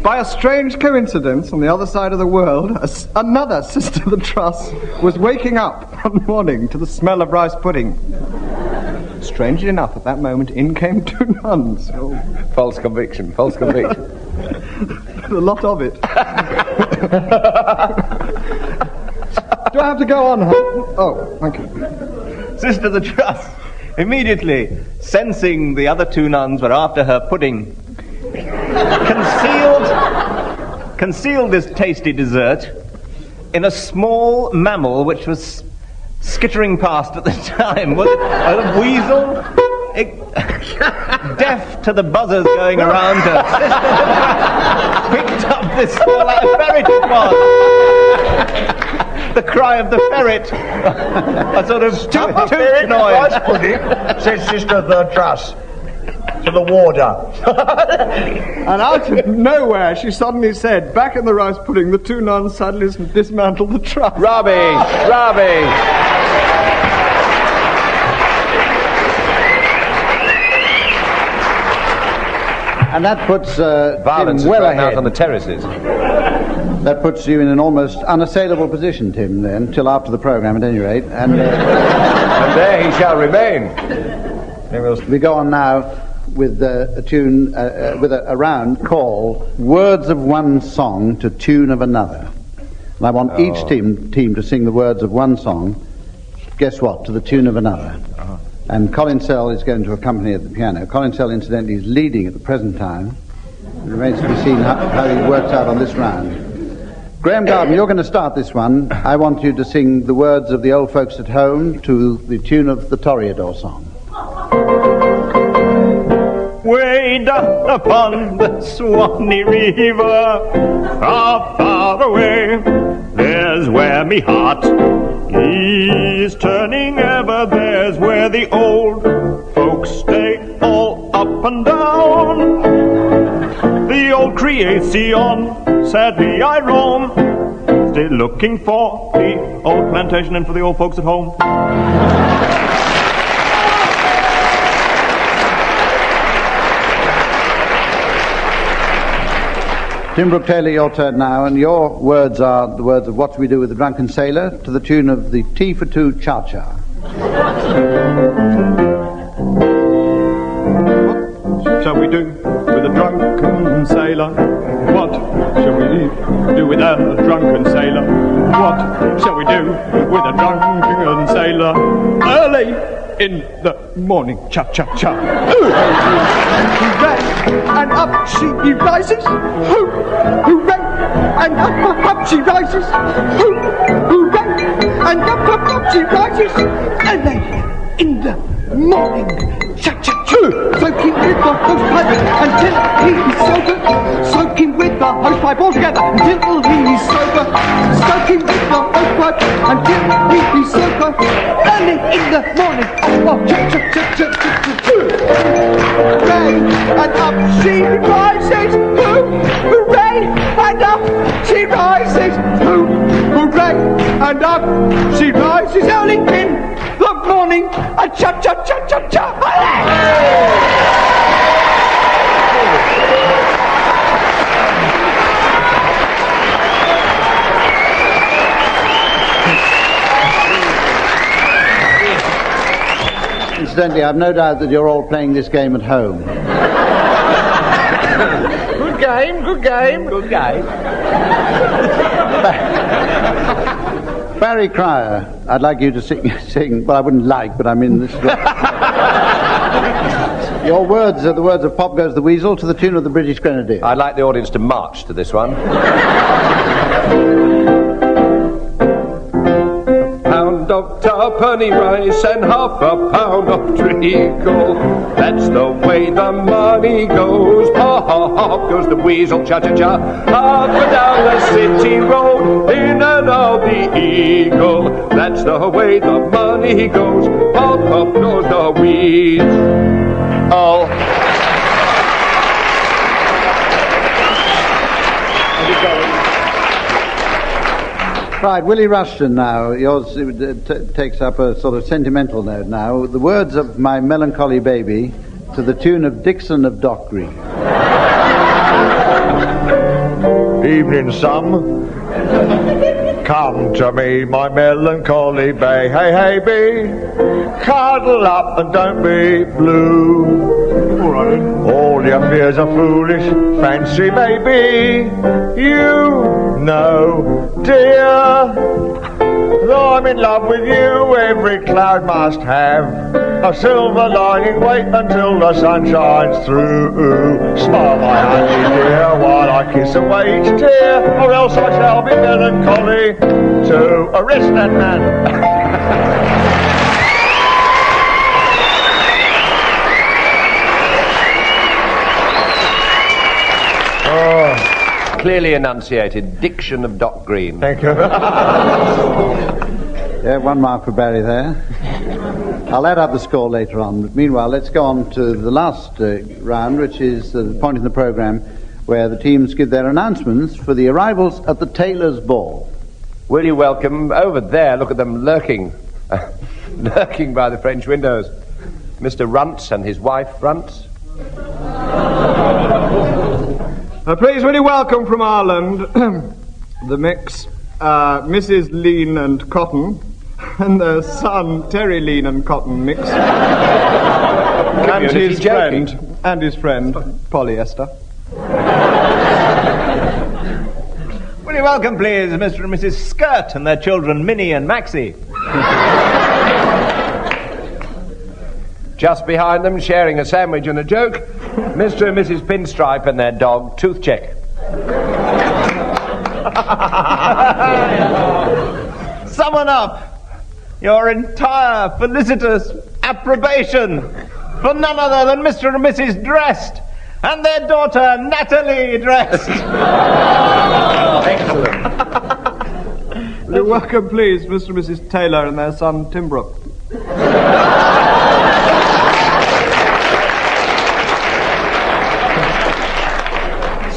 By a strange coincidence, on the other side of the world, another Sister of the Truss was waking up one morning to the smell of rice pudding. strangely enough, at that moment, in came two nuns. Oh. False conviction, false conviction. A lot of it. Do I have to go on? Oh, thank you. Sister of the Trust, immediately sensing the other two nuns were after her pudding, concealed this tasty dessert in a small mammal which was skittering past at the time. Was it a weasel? Deaf to the buzzers going around her. Picked up this ferret it was. The cry of the ferret. A sort of toot noise. Pudding, said Sister of the Trust to the warder. And out of nowhere, she suddenly said, back in the rice pudding, the two nuns suddenly dismantled the truss. Rubbish! And that puts violence Tim well ahead out on the terraces. That puts you in an almost unassailable position, Tim, then, till after the programme, at any rate. And, and there he shall remain. We go on now with a tune, with a round called Words of One Song to Tune of Another. And I want each team to sing the words of one song, guess what, to the tune of another. And Colin Sell is going to accompany at the piano. Colin Sell, incidentally, is leading at the present time. It remains to be seen how he works out on this round. Graeme Garden, you're going to start this one. I want you to sing the words of the old folks at home to the tune of the Toreador song. Way down upon the Swanee River, far, far away, there's where me heart is turning ever. There's where the old folks stay all up and down. The old creation, sadly I roam, still looking for the old plantation and for the old folks at home. Tim Brooke-Taylor, your turn now, and your words are the words of What Do We Do with the Drunken Sailor to the tune of the Tea for Two Cha-Cha. What shall we do with a drunken sailor? What shall we do with a drunken sailor? What shall we do with a drunken sailor? Early in the morning, cha-cha-cha. Hooray! And up she rises. Hooray! And up she rises. Hooray! And up she rises. Early in the morning, cha-cha-cha. Soaking with the hosepipe until he's sober. Soaking with the hosepipe altogether until he's sober. Soaking with the hosepipe until he's sober. Early in the morning, oh, cha-cha-cha-cha-cha-cha. Hooray! And up she rises. Hooray! And up she rises. Hooray! And up she rises. Early in the morning, a cha-cha-cha-cha-cha. Incidentally, I've no doubt that you're all playing this game at home. Good game, good game, good game. Barry Cryer, I'd like you to sing, well, I wouldn't like, but I mean this. Your words are the words of Pop Goes the Weasel to the tune of the British Grenadiers. I'd like the audience to march to this one. Pound of tuppenny rice and half a pound of treacle. That's the way the money goes. Pop, pop goes the weasel, cha-cha-cha. Up and down the city road, in and out the eagle. That's the way the money goes. Pop, pop goes the weasel. Right, Willie Rushton now. Yours takes up a sort of sentimental note now. The words of My Melancholy Baby to the tune of Dixon of Dock Green. Evening, some. Come to me, my melancholy bay. Hey, hey, bee. Cuddle up and don't be blue. All your fears are foolish, fancy maybe. You know, dear, though I'm in love with you, every cloud must have a silver lining. Wait until the sun shines through. Smile, my honey dear, while I kiss away each tear, or else I shall be melancholy to arrest that man. Clearly enunciated. Diction of Doc Green. Thank you. Yeah, 1 mark for Barry there. I'll add up the score later on, but meanwhile let's go on to the last round, which is the point in the programme where the teams give their announcements for the arrivals at the Tailors Ball. Will you welcome over there, look at them lurking, lurking by the French windows, Mr. Runts and his wife, Runts. Please, will you welcome from Ireland the mix, Mrs. Lean and Cotton, and their son, Terry Lean and Cotton mix, and his friend, Polyester. Will you welcome, please, Mr. and Mrs. Skirt and their children, Minnie and Maxie. Just behind them, sharing a sandwich and a joke, Mr. and Mrs. Pinstripe and their dog, Toothcheck. Summon up your entire felicitous approbation for none other than Mr. and Mrs. Drest and their daughter, Natalie Drest. Excellent. Will you welcome, please, Mr. and Mrs. Taylor and their son, Timbrook.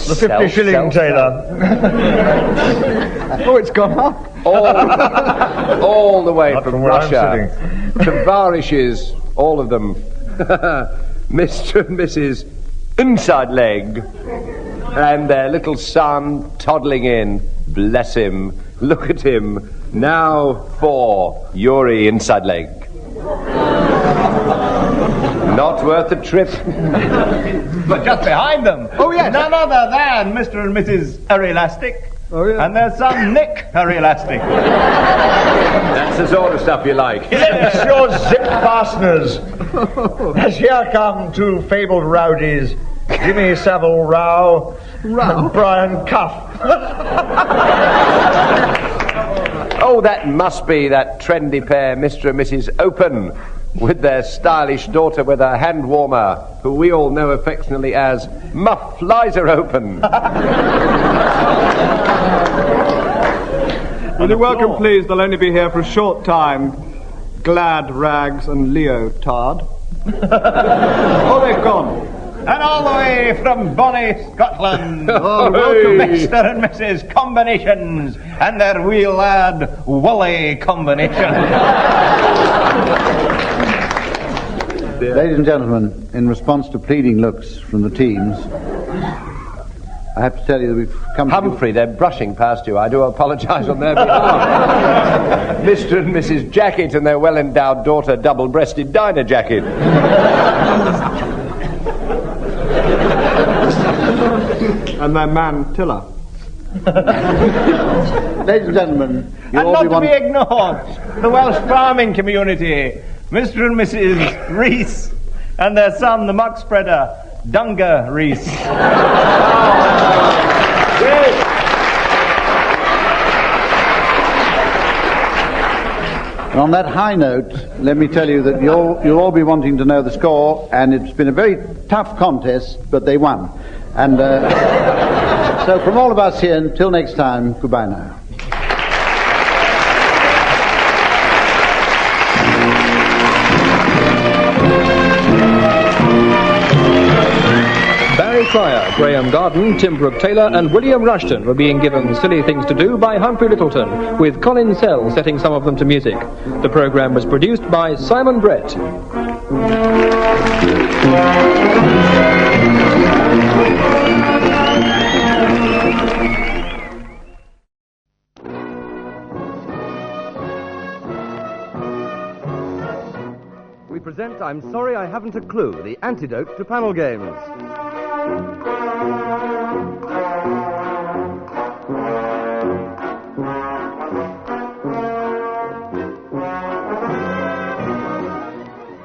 The 50 shilling Taylor. Oh, it's gone up. All the way from where I'm Russia to Varish's, all of them. Mr. and Mrs. Inside Leg and their little son toddling in. Bless him. Look at him. Now for Yuri Inside Leg. Not worth the trip. But just behind them, none other than Mr. and Mrs. Elastic and their son, Nick Elastic. That's the sort of stuff you like. It's your zip fasteners. As here come two fabled rowdies, Jimmy Savile Row and Brian Cuff. Oh, that must be that trendy pair, Mr. and Mrs. Open, with their stylish daughter with a hand warmer, who we all know affectionately as Muff Liza Open. Will you welcome, please, they'll only be here for a short time, Glad Rags and Leotard. Oh, they've gone. And all the way from bonny Scotland, welcome Mr. and Mrs. Combinations and their wee lad, Wally Combination. Ladies and gentlemen, in response to pleading looks from the teams, I have to tell you that we've come to... Humphrey, they're brushing past you. I do apologise on their behalf. Mr. and Mrs. Jacket and their well-endowed daughter, double-breasted Dinah Jacket. And their man, Tiller. Ladies and gentlemen, and not to be ignored, the Welsh farming community, Mr. and Mrs. Rees, and their son, the muck spreader, Dunga Rees. And on that high note, let me tell you that you'll all be wanting to know the score, and it's been a very tough contest, but they won. And so from all of us here, until next time, goodbye now. Barry Cryer, Graeme Garden, Tim Brooke-Taylor and William Rushton were being given Silly Things to Do by Humphrey Lyttelton, with Colin Sell setting some of them to music. The programme was produced by Simon Brett. present I'm Sorry I Haven't a Clue, the antidote to panel games.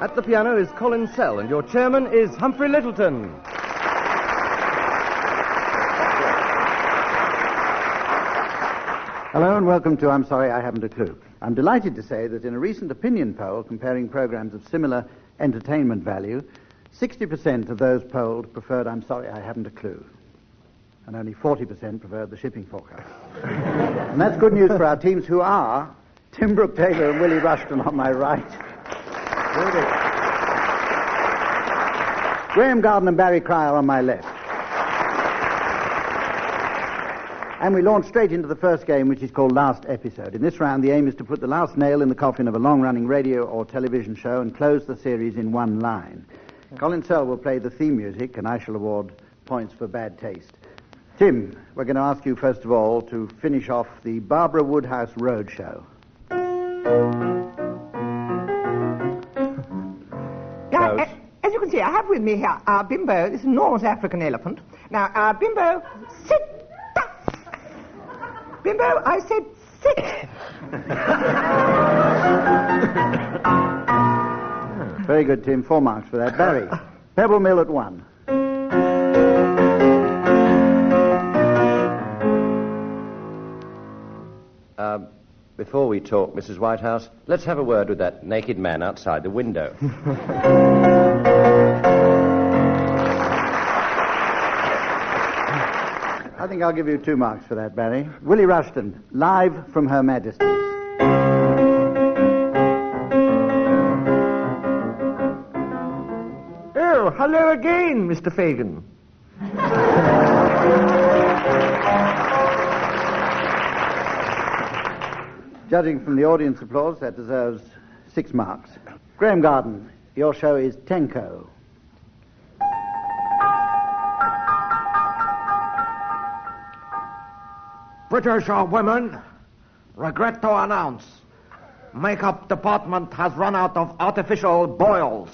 At the piano is Colin Sell, and your chairman is Humphrey Lyttelton. Hello and welcome to I'm Sorry I Haven't a Clue. I'm delighted to say that in a recent opinion poll comparing programs of similar entertainment value, 60% of those polled preferred I'm Sorry I Haven't a Clue. And only 40% preferred the shipping forecast. And that's good news for our teams who are Tim Brooke-Taylor and Willie Rushton on my right. Graeme Garden and Barry Cryer on my left. And we launch straight into the first game, which is called Last Episode. In this round, the aim is to put the last nail in the coffin of a long-running radio or television show and close the series in one line. Colin Sell will play the theme music, and I shall award points for bad taste. Tim, we're going to ask you, first of all, to finish off the Barbara Woodhouse Roadshow. As you can see, I have with me here Bimbo, this enormous African elephant. Now, Bimbo, sit. Bimbo, I said sit. Very good, Tim. 4 marks for that. Barry, Pebble Mill at 1. Before we talk, Mrs. Whitehouse, let's have a word with that naked man outside the window. I think I'll give you 2 marks for that, Barry. Willie Rushton, Live from Her Majesty's. Oh, hello again, Mr. Fagan. Judging from the audience applause, that deserves 6 marks. Graeme Garden, your show is Tenko. British women, regret to announce, makeup department has run out of artificial boils.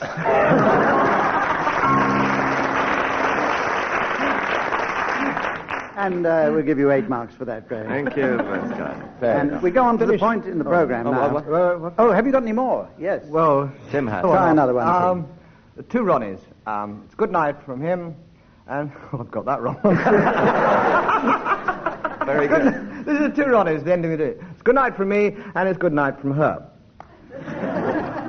And we'll give you 8 marks for that, Graeme. Thank you, And we go on to the point in the programme now. Oh, have you got any more? Yes. Well, Tim has. Try another one. 2 Ronnies. It's good night from him, and I've got that wrong. Very good. This is 2 Ronnies, the ending of it. It's good night from me, and it's good night from her.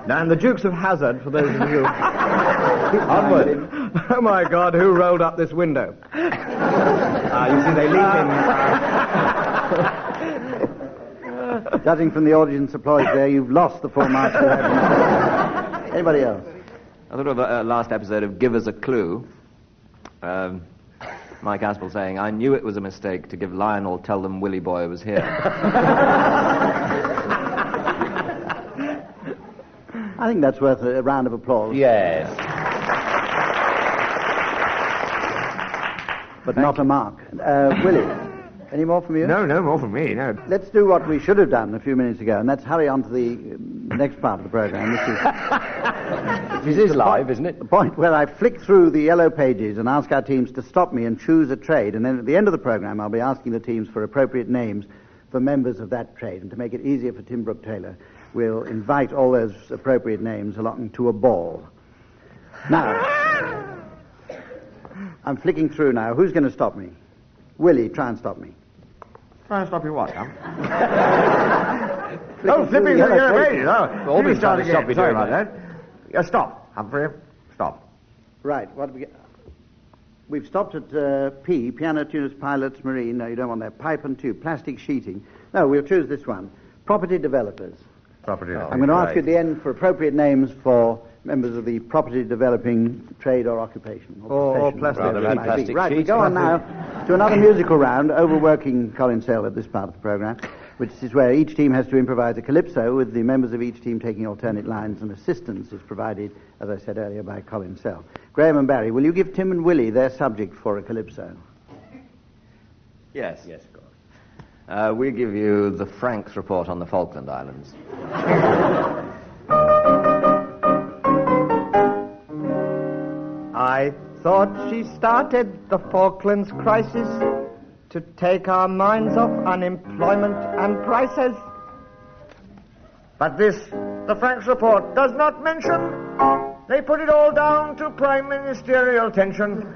And the Dukes of Hazzard, for those of you. Onward. Oh my God, who rolled up this window? You see, they leap in. Judging from the audience applause there, you've lost the 4 marks. Anybody else? I thought of a last episode of Give Us a Clue. Mike Aspel saying, I knew it was a mistake to give Lionel Tell Them Willie Boy was here. I think that's worth a round of applause. Yes. But not a mark. Willie, any more from you? No more from me, no. Let's do what we should have done a few minutes ago, and that's hurry on to the next part of the programme. This is live, isn't it? The point where I flick through the yellow pages and ask our teams to stop me and choose a trade, and then at the end of the programme I'll be asking the teams for appropriate names for members of that trade, and to make it easier for Tim Brooke-Taylor, we'll invite all those appropriate names along to a ball. Now, I'm flicking through now. Who's going to stop me? Willie, try and stop me. Try and stop you what, huh? Flipping flipping through the yellow pages. All been trying to stop you Sorry doing about that. Stop, Humphrey. Stop. Right, what have we got? We've stopped at P, piano tuners, pilots, marine. No, you don't want that. Pipe and tube, plastic sheeting. No, we'll choose this one. Property developers. Property developers. I'm going to ask you at the end for appropriate names for members of the property developing trade or occupation. Or plastic. Right, we go on now to another musical round, overworking Colin Sell at this part of the programme, which is where each team has to improvise a calypso with the members of each team taking alternate lines, and assistance is provided, as I said earlier, by Colin Sell. Graeme and Barry, will you give Tim and Willie their subject for a calypso? Yes, of course. We'll give you the Franks report on the Falkland Islands. I thought she started the Falklands crisis to take our minds off unemployment and prices. But this, the Franks report does not mention. They put it all down to prime ministerial tension.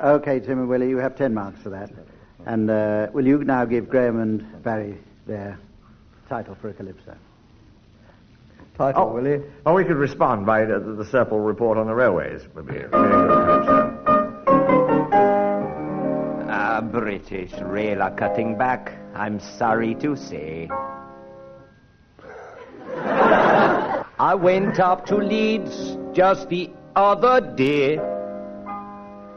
Okay, Tim and Willie, you have 10 marks for that. And will you now give Graeme and Barry their title for a calypso? Title, Willie? Oh, we could respond by the Serpil report on the railways. Would be a very good calypso. British rail are cutting back, I'm sorry to say. I went up to Leeds just the other day.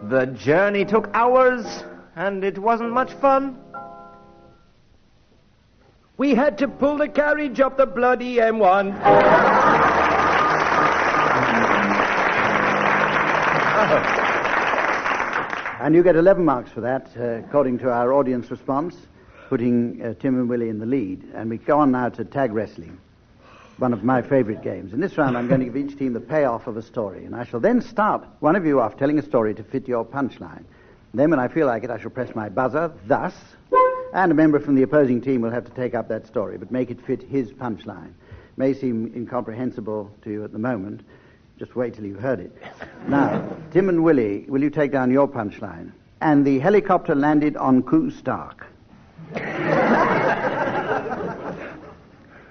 The journey took hours, and it wasn't much fun. We had to pull the carriage up the bloody M1. And you get 11 marks for that, according to our audience response, putting Tim and Willie in the lead. And we go on now to tag wrestling, one of my favourite games. In this round, I'm going to give each team the payoff of a story. And I shall then start one of you off telling a story to fit your punchline. Then, when I feel like it, I shall press my buzzer, thus, and a member from the opposing team will have to take up that story, but make it fit his punchline. May seem incomprehensible to you at the moment. Just wait till you've heard it. Now, Tim and Willie, will you take down your punchline? And the helicopter landed on Koo Stark.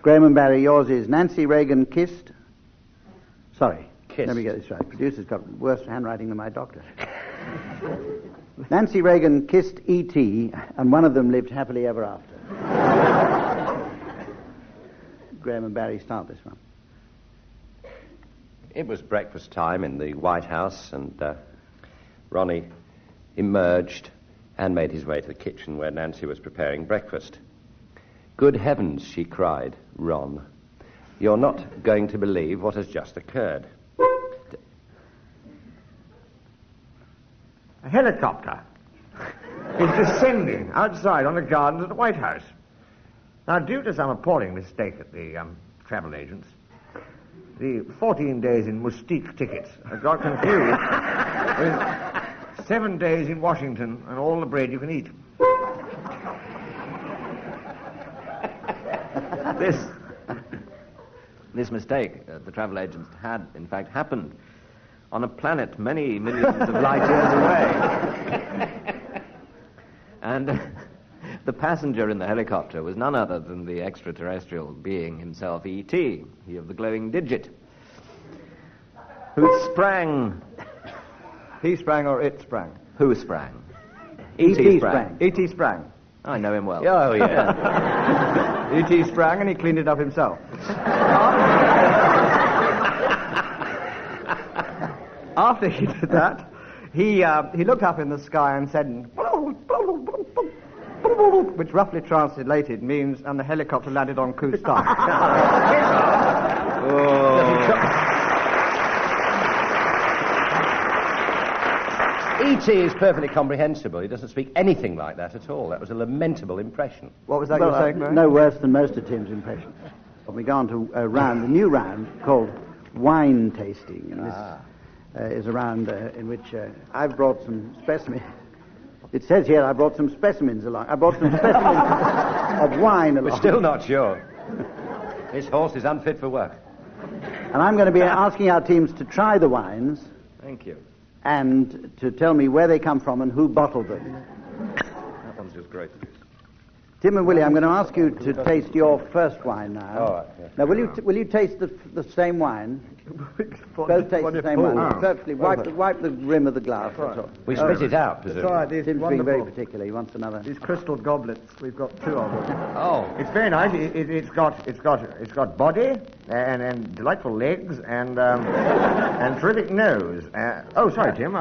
Graeme and Barry, yours is Nancy Reagan kissed... Sorry. Kissed. Let me get this right. Producer's got worse handwriting than my doctor. Nancy Reagan kissed E.T., and one of them lived happily ever after. Graeme and Barry, start this one. It was breakfast time in the White House, and Ronnie emerged and made his way to the kitchen where Nancy was preparing breakfast. "Good heavens," she cried, "Ron, you're not going to believe what has just occurred." A helicopter is descending outside on the gardens of the White House. Now, due to some appalling mistake at the travel agents, the 14 days in Mustique tickets have got confused with 7 days in Washington and all the bread you can eat. This mistake the travel agents had, in fact, happened on a planet many millions of light years away. And the passenger in the helicopter was none other than the extraterrestrial being himself, E.T., he of the glowing digit, who sprang... He sprang or it sprang? Who sprang? E.T. sprang. E.T. sprang. I know him well. Oh, yeah. E.T. sprang and he cleaned it up himself. After he did that, he looked up in the sky and said, which roughly translated means, and the helicopter landed on Koo Stark. E.T. is perfectly comprehensible. He doesn't speak anything like that at all. That was a lamentable impression. What was that you were saying, Barry? No worse than most of Tim's impressions. We go on to a round, a new round called wine tasting. And this is a round in which I've brought some specimens. It says here I brought some specimens along. I brought some specimens of wine along. We're still not sure. This horse is unfit for work. And I'm going to be asking our teams to try the wines. Thank you. And to tell me where they come from and who bottled them. That one's just great. Tim and Willie, I'm going to ask you to taste your first wine now. All right, yeah. Now, will you taste the same wine? Both taste the same wine. Perfectly. Wipe the rim of the glass. That's all. We spit it out, presumably. It's all right. Tim's being very particular. He wants another. These crystal goblets. We've got 2 of them. Oh, It's very nice. It's got body and delightful legs and terrific nose. Sorry, Tim.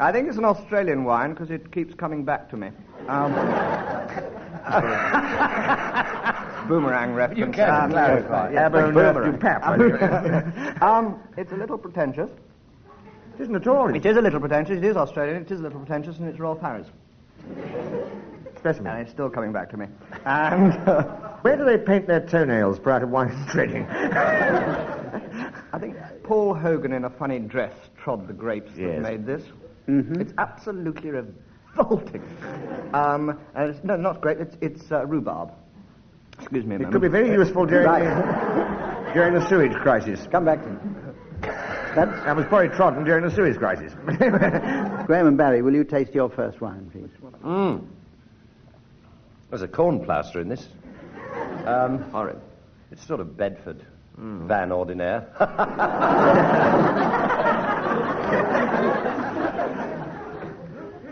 I think it's an Australian wine because it keeps coming back to me. Boomerang reference. You can't clarify. It's a little pretentious. It isn't at all. It is a little pretentious. It is Australian. It is a little pretentious, and it's Royal Paris. specimen. And it's still coming back to me. And where do they paint their toenails prior to wine treading? I think Paul Hogan in a funny dress trod the grapes that made this. Mm-hmm. It's absolutely revolting. And it's, no, not grape, it's rhubarb. Excuse me a It moment. could be very useful during the sewage crisis. Come back to me. That was probably trodden during the sewage crisis. Graham and Barry, will you taste your first wine, please? There's a corn plaster in this. Horrid. It's sort of Bedford. Van Ordinaire.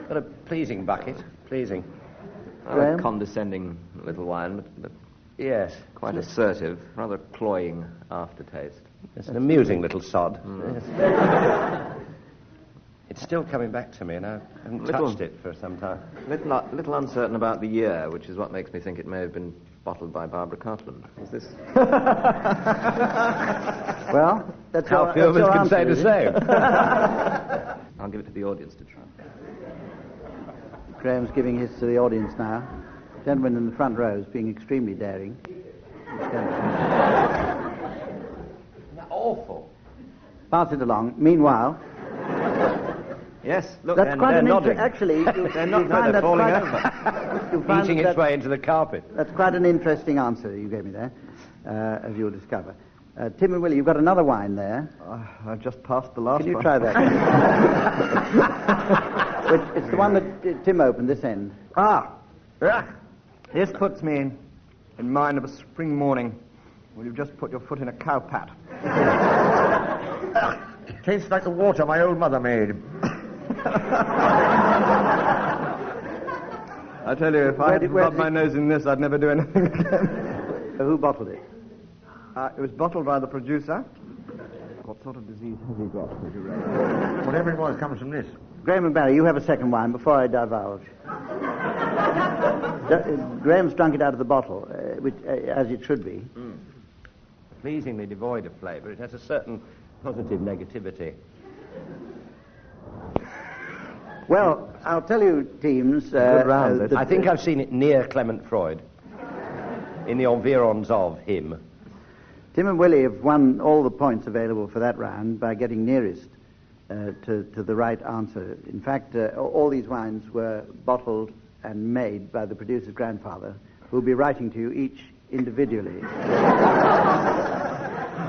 Got a pleasing bucket. Pleasing. A condescending little wine, but yes, quite assertive, rather cloying aftertaste. It's an amusing little sod. Yes. It's still coming back to me, and I haven't touched it for some time. Little uncertain about the year, which is what makes me think it may have been bottled by Barbara Cartland. Is this? Well, that's how few of us can say the same. I'll give it to the audience to try. Graham's giving his to the audience now. Gentleman in the front row is being extremely daring. Awful. Pass it along. Meanwhile... Yes, look, that's quite an nodding. Actually, they're not they're falling over. Eating its way into the carpet. That's quite an interesting answer you gave me there, as you'll discover. Tim and Willie, you've got another wine there. I just passed the last one. Can you try that? It's the one that Tim opened, this end. This puts me in mind of a spring morning when you've just put your foot in a cow pat. Tastes like the water my old mother made. I tell you, if I had to rub my nose in this, I'd never do anything again. Who bottled it? It was bottled by the producer. What sort of disease has he got? Whatever it was comes from this. Graham and Barry, you have a second wine before I divulge. Graham's drunk it out of the bottle, which, as it should be. Pleasingly devoid of flavour. It has a certain positive negativity. Well, I'll tell you, teams... Good round. I think I've seen it near Clement Freud, in the environs of him. Tim and Willie have won all the points available for that round by getting nearest to the right answer. In fact, all these wines were bottled and made by the producer's grandfather, who will be writing to you each individually.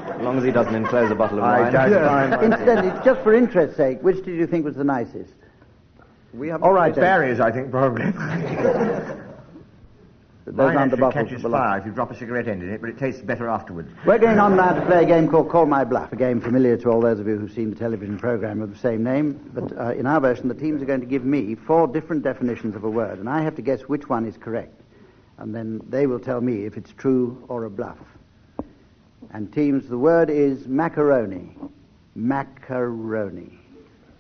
As long as he doesn't enclose a bottle of wine. Incidentally, just for interest's sake, which did you think was the nicest? We have all right, Barry's, I think, probably. Those aren't the bottles. Catches fire if you drop a cigarette end in it, but it tastes better afterwards. We're going on now to play a game called Call My Bluff, a game familiar to all those of you who've seen the television program of the same name. But in our version, the teams are going to give me 4 different definitions of a word, and I have to guess which one is correct. And then they will tell me if it's true or a bluff. And teams, the word is macaroni. Macaroni.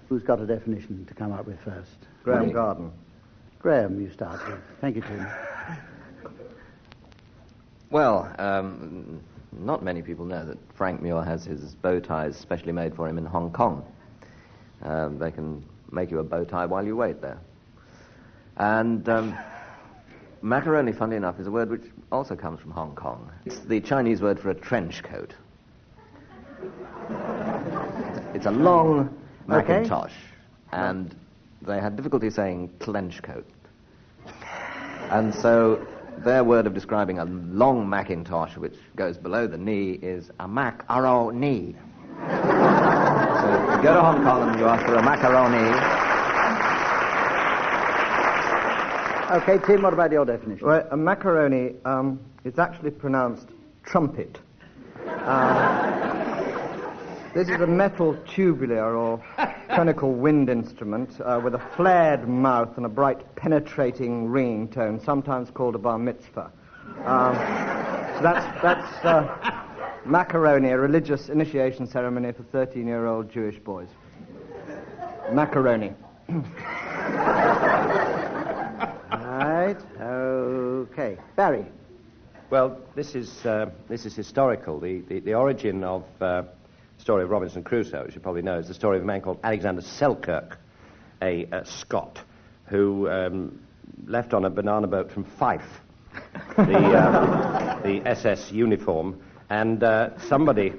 Who's got a definition to come up with first? Graeme Garden. Graeme, you start with. Thank you, Tim. Well, not many people know that Frank Muir has his bow ties specially made for him in Hong Kong. They can make you a bow tie while you wait there. And macaroni, funnily enough, is a word which also comes from Hong Kong. It's the Chinese word for a trench coat. It's a long Macintosh, and they had difficulty saying clench coat. And so their word of describing a long Macintosh which goes below the knee is a macaroni. So you go to Hong Kong and you ask for a macaroni. Okay, Tim, what about your definition? Well, a macaroni, it's actually pronounced trumpet. This is a metal tubular or conical wind instrument with a flared mouth and a bright penetrating ringing tone, sometimes called a bar mitzvah. So that's macaroni, a religious initiation ceremony for 13-year-old Jewish boys. Macaroni. Right, okay. Barry. Well, this is historical. The origin of the story of Robinson Crusoe, as you probably know, is the story of a man called Alexander Selkirk, a Scot, who left on a banana boat from Fife, the SS uniform, and somebody,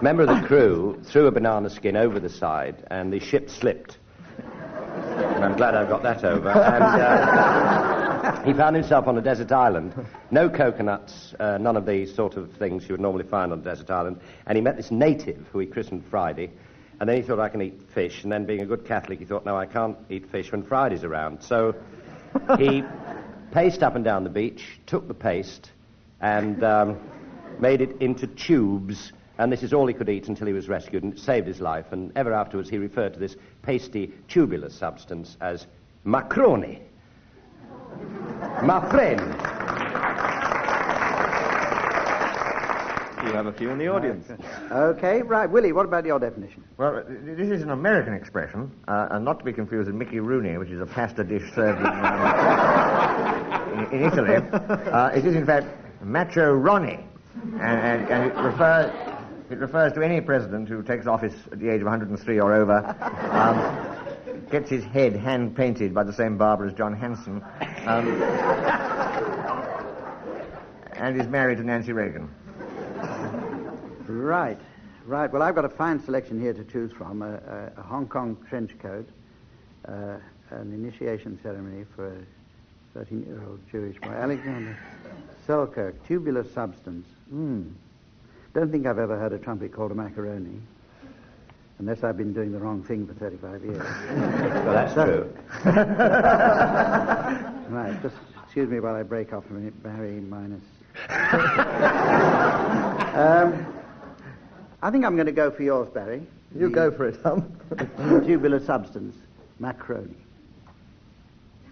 member of the crew, threw a banana skin over the side, and the ship slipped. And I'm glad I've got that over. And he found himself on a desert island. No coconuts, none of the sort of things you would normally find on a desert island. And he met this native who he christened Friday. And then he thought, I can eat fish. And then being a good Catholic, he thought, no, I can't eat fish when Friday's around. So he paced up and down the beach, took the paste, and made it into tubes. And this is all he could eat until he was rescued, and it saved his life. And ever afterwards, he referred to this pasty, tubular substance as macaroni. My friend. You have a few in the audience. Okay, right. Willie, what about your definition? Well, this is an American expression, and not to be confused with Mickey Rooney, which is a pasta dish served in Italy. It is, in fact, Macho Ronnie, and it refers to any president who takes office at the age of 103 or over, gets his head hand-painted by the same barber as John Hanson, and is married to Nancy Reagan. Right. Well, I've got a fine selection here to choose from. A Hong Kong trench coat, an initiation ceremony for a 13-year-old Jewish boy. Alexander Selkirk, tubular substance. Don't think I've ever heard a trumpet called a macaroni, unless I've been doing the wrong thing for 35 years. Well, that's true. Right, just excuse me while I break off a minute. Barry minus... I think I'm going to go for yours, Barry. You go for it, Hum. Tubular substance, macaroni.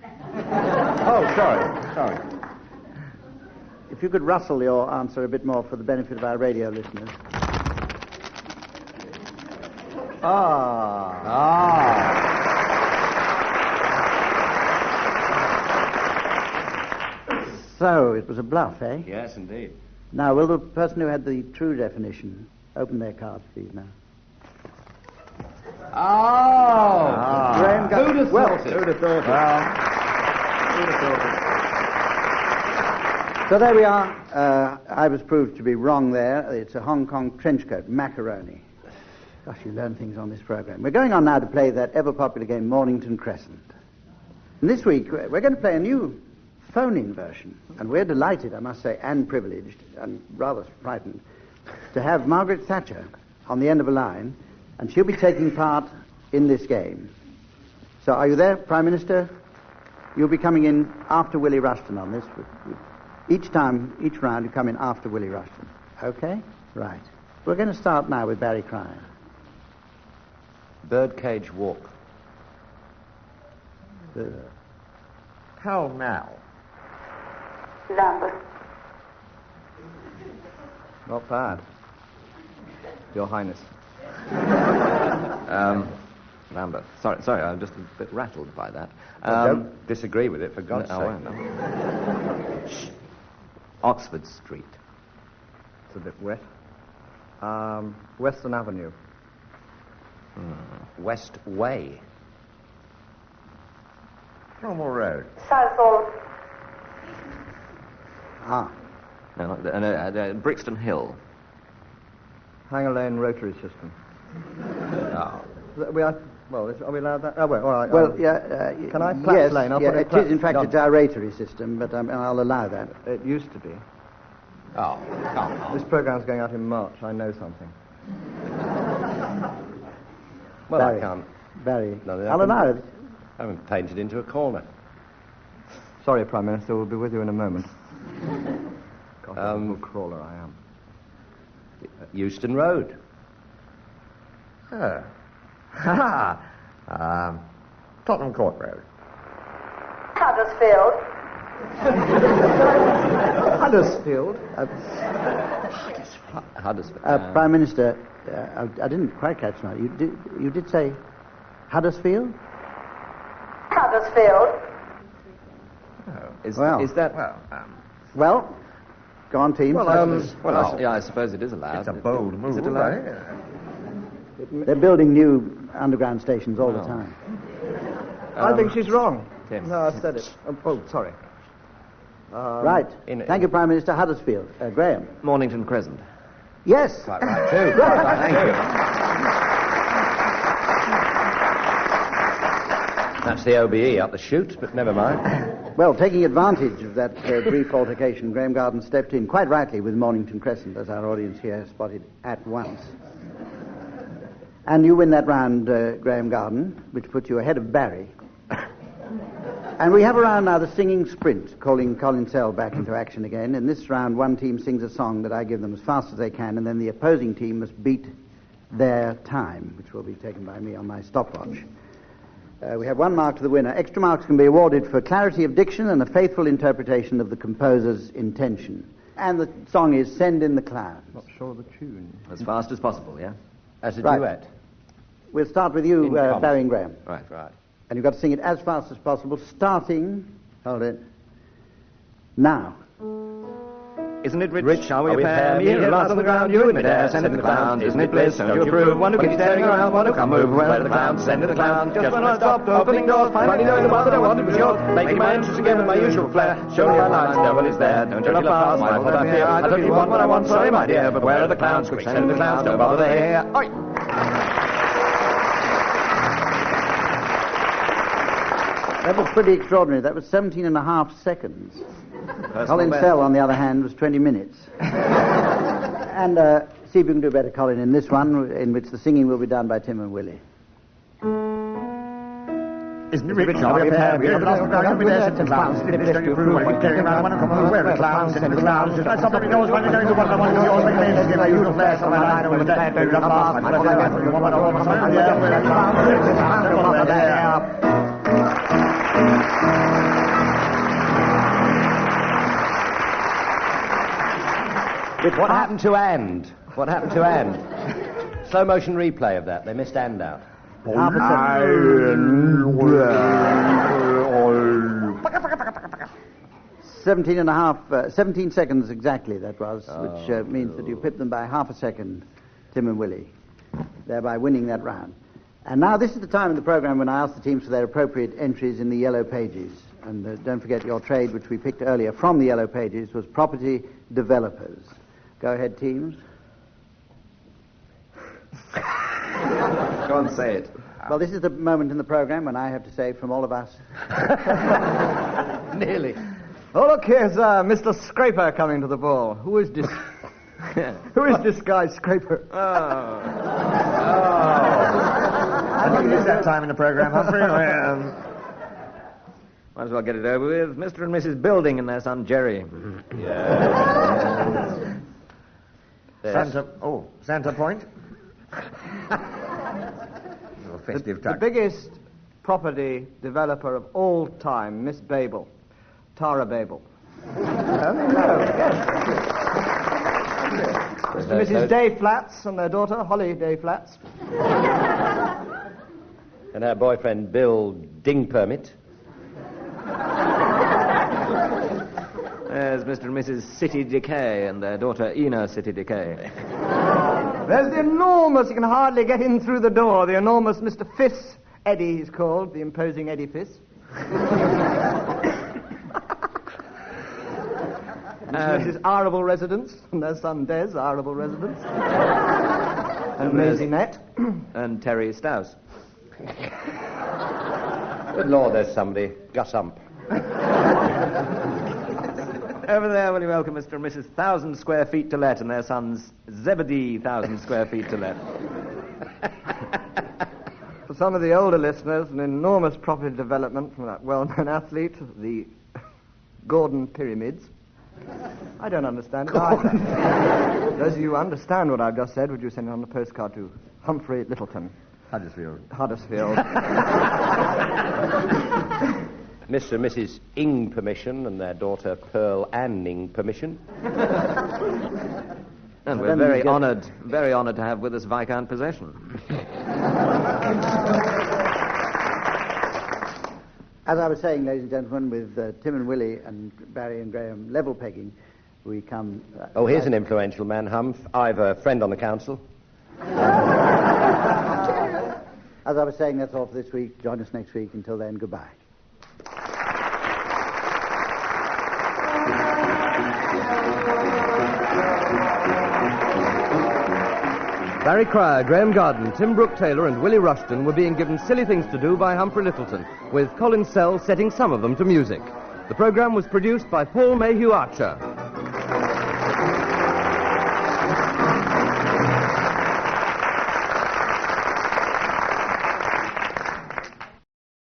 Oh, sorry. If you could rustle your answer a bit more for the benefit of our radio listeners. So, it was a bluff, eh? Yes, indeed. Now, will the person who had the true definition open their cards, please, now? Graeme Garden. Who'd have thought it? So there we are. I was proved to be wrong there. It's a Hong Kong trench coat, macaroni. Gosh, you learn things on this program. We're going on now to play that ever-popular game, Mornington Crescent. And this week, we're going to play a new phone-in version. And we're delighted, I must say, and privileged, and rather frightened, to have Margaret Thatcher on the end of a line, and she'll be taking part in this game. So are you there, Prime Minister? You'll be coming in after Willie Rushton on this. Each round, you come in after Willie Rushton. Okay? Right. We're going to start now with Barry Cryer. Birdcage walk. How now? Lambert. Not bad. Your Highness. Lambert. Sorry, I'm just a bit rattled by that. Don't disagree with it, for God's sake. No. Oxford Street. It's a bit wet. Western Avenue. West Way. Cromwell Road. Southall. No, Brixton Hill. Hanger Lane Rotary System. Oh. Are we allowed that? Oh, well, all right. Well, can I? Platts Yes, Lane. it is, in fact, a gyratory system, but I'll allow that. It used to be. Oh, come on. This programme's going out in March. I know something. Well, Barry, I can't. Barry, No, I'll allow it. I haven't painted into a corner. Sorry, Prime Minister. We'll be with you in a moment. God, a little crawler I am. Euston Road. Oh. Tottenham Court Road. Huddersfield. Huddersfield? Huddersfield. Prime Minister, I didn't quite catch that. You did say Huddersfield? Huddersfield. Is that... Well, go on, team. I suppose it is allowed. It's a bold move. Is it allowed? They're building new underground stations all the time. I think she's wrong. Tim. No, I said it. Oh, sorry. Right. Thank you, Prime Minister Huddersfield. Graham. Mornington Crescent. Yes. Quite right, too. Quite right, thank you. That's the OBE up the chute, but never mind. Well, taking advantage of that brief altercation, Graeme Garden stepped in, quite rightly, with Mornington Crescent, as our audience here spotted at once. And you win that round, Graeme Garden, which puts you ahead of Barry. And we have around now the singing sprint, calling Colin Sell back into action again. In this round, one team sings a song that I give them as fast as they can, and then the opposing team must beat their time, which will be taken by me on my stopwatch. We have 1 mark to the winner. Extra marks can be awarded for clarity of diction and a faithful interpretation of the composer's intention. And the song is Send in the Clouds. Not sure of the tune. As fast as possible, yeah? As a Right. duet. We'll start with you, Barry and Graham. Right. And you've got to sing it as fast as possible, starting, hold it, now. Isn't it rich? Shall we pair? Me and lots on the ground, you and me there, send in the clowns. Isn't it bliss? Don't you approve? One who keeps staring around, one who can't move. Where are the clowns? Send in the clowns. Just when I stopped opening doors, finally knowing the one that I wanted was yours. Making my entrance again with my usual flair. Showing my lines, no one is there. Don't you love fast? My fault I fear. I don't really want what I want, sorry my dear. But where are the clowns? Quick, send in the clowns. Don't bother, they're here. Oi! That was pretty extraordinary. That was 17 and a half seconds. Colin Sell, on the other hand, was 20 minutes. And see if you can do better, Colin, in this one, in which the singing will be done by Tim and Willie. Isn't it rich? Shall we pair? We have lost the ground, we there, send the clowns. Isn't it bliss? Don't you approve? One carrying around, one come over. Where are the clowns? Send in the clowns. Just like something knows, one going to one, one to yours. Like names, give my usual flair. Some I know with that, don't you love fast? My fault I get, you want what I want, some I there. Where are the clowns? Send in the clowns. Don't bother, they're here. What happened to and? What happened to and? Slow motion replay of that. They missed and out. 17 seconds exactly that was, which means that you pipped them by half a second, Tim and Willie, thereby winning that round. And now this is the time in the program when I ask the teams for their appropriate entries in the yellow pages. And don't forget your trade, which we picked earlier from the yellow pages, was property developers. Go ahead, teams. Go on, say it. Well, this is the moment in the program when I have to say from all of us. Nearly. Oh, look, here's Mr. Scraper coming to the ball. Who is this? Who is this guy, Scraper? I think it is that time in the program, Humphrey. Might as well get it over with. Mr. and Mrs. Building and their son Jerry. Santa Point. The biggest property developer of all time, Miss Babel, Tara Babel. Mr. and Mrs. Day Flats and their daughter, Holly Day Flats. And her boyfriend, Bill Ding Permit. There's Mr. and Mrs. City Decay and their daughter, Ina City Decay. There's the enormous, you can hardly get in through the door, the enormous Mr. Fiss, Eddie he's called, the imposing Eddie Fiss. Mrs. Arable Residence, and their son Des, Arable Residence. And Maisie Net. And Terry Stouse. Good Lord, there's somebody. Gus Ump. Over there, will you welcome Mr. and Mrs. 1,000 square feet to let and their sons Zebedee 1,000 square feet to let. For some of the older listeners, an enormous property development from that well-known athlete, the Gordon Pyramids. I don't understand it either. Those of you who understand what I've just said, would you send it on a postcard to Humphrey Lyttelton? Huddersfield. Mr. and Mrs. Ing Permission and their daughter Pearl Ann Ing Permission. And we're very honoured to have with us Viscount Possession. As I was saying, ladies and gentlemen, with Tim and Willie and Barry and Graham level pegging, we come... here's an influential man, Humph. I've a friend on the council. As I was saying, that's all for this week. Join us next week. Until then, goodbye. Barry Cryer, Graeme Garden, Tim Brooke-Taylor and Willie Rushton were being given Silly Things to Do by Humphrey Lyttelton, with Colin Sells setting some of them to music. The programme was produced by Paul Mayhew Archer.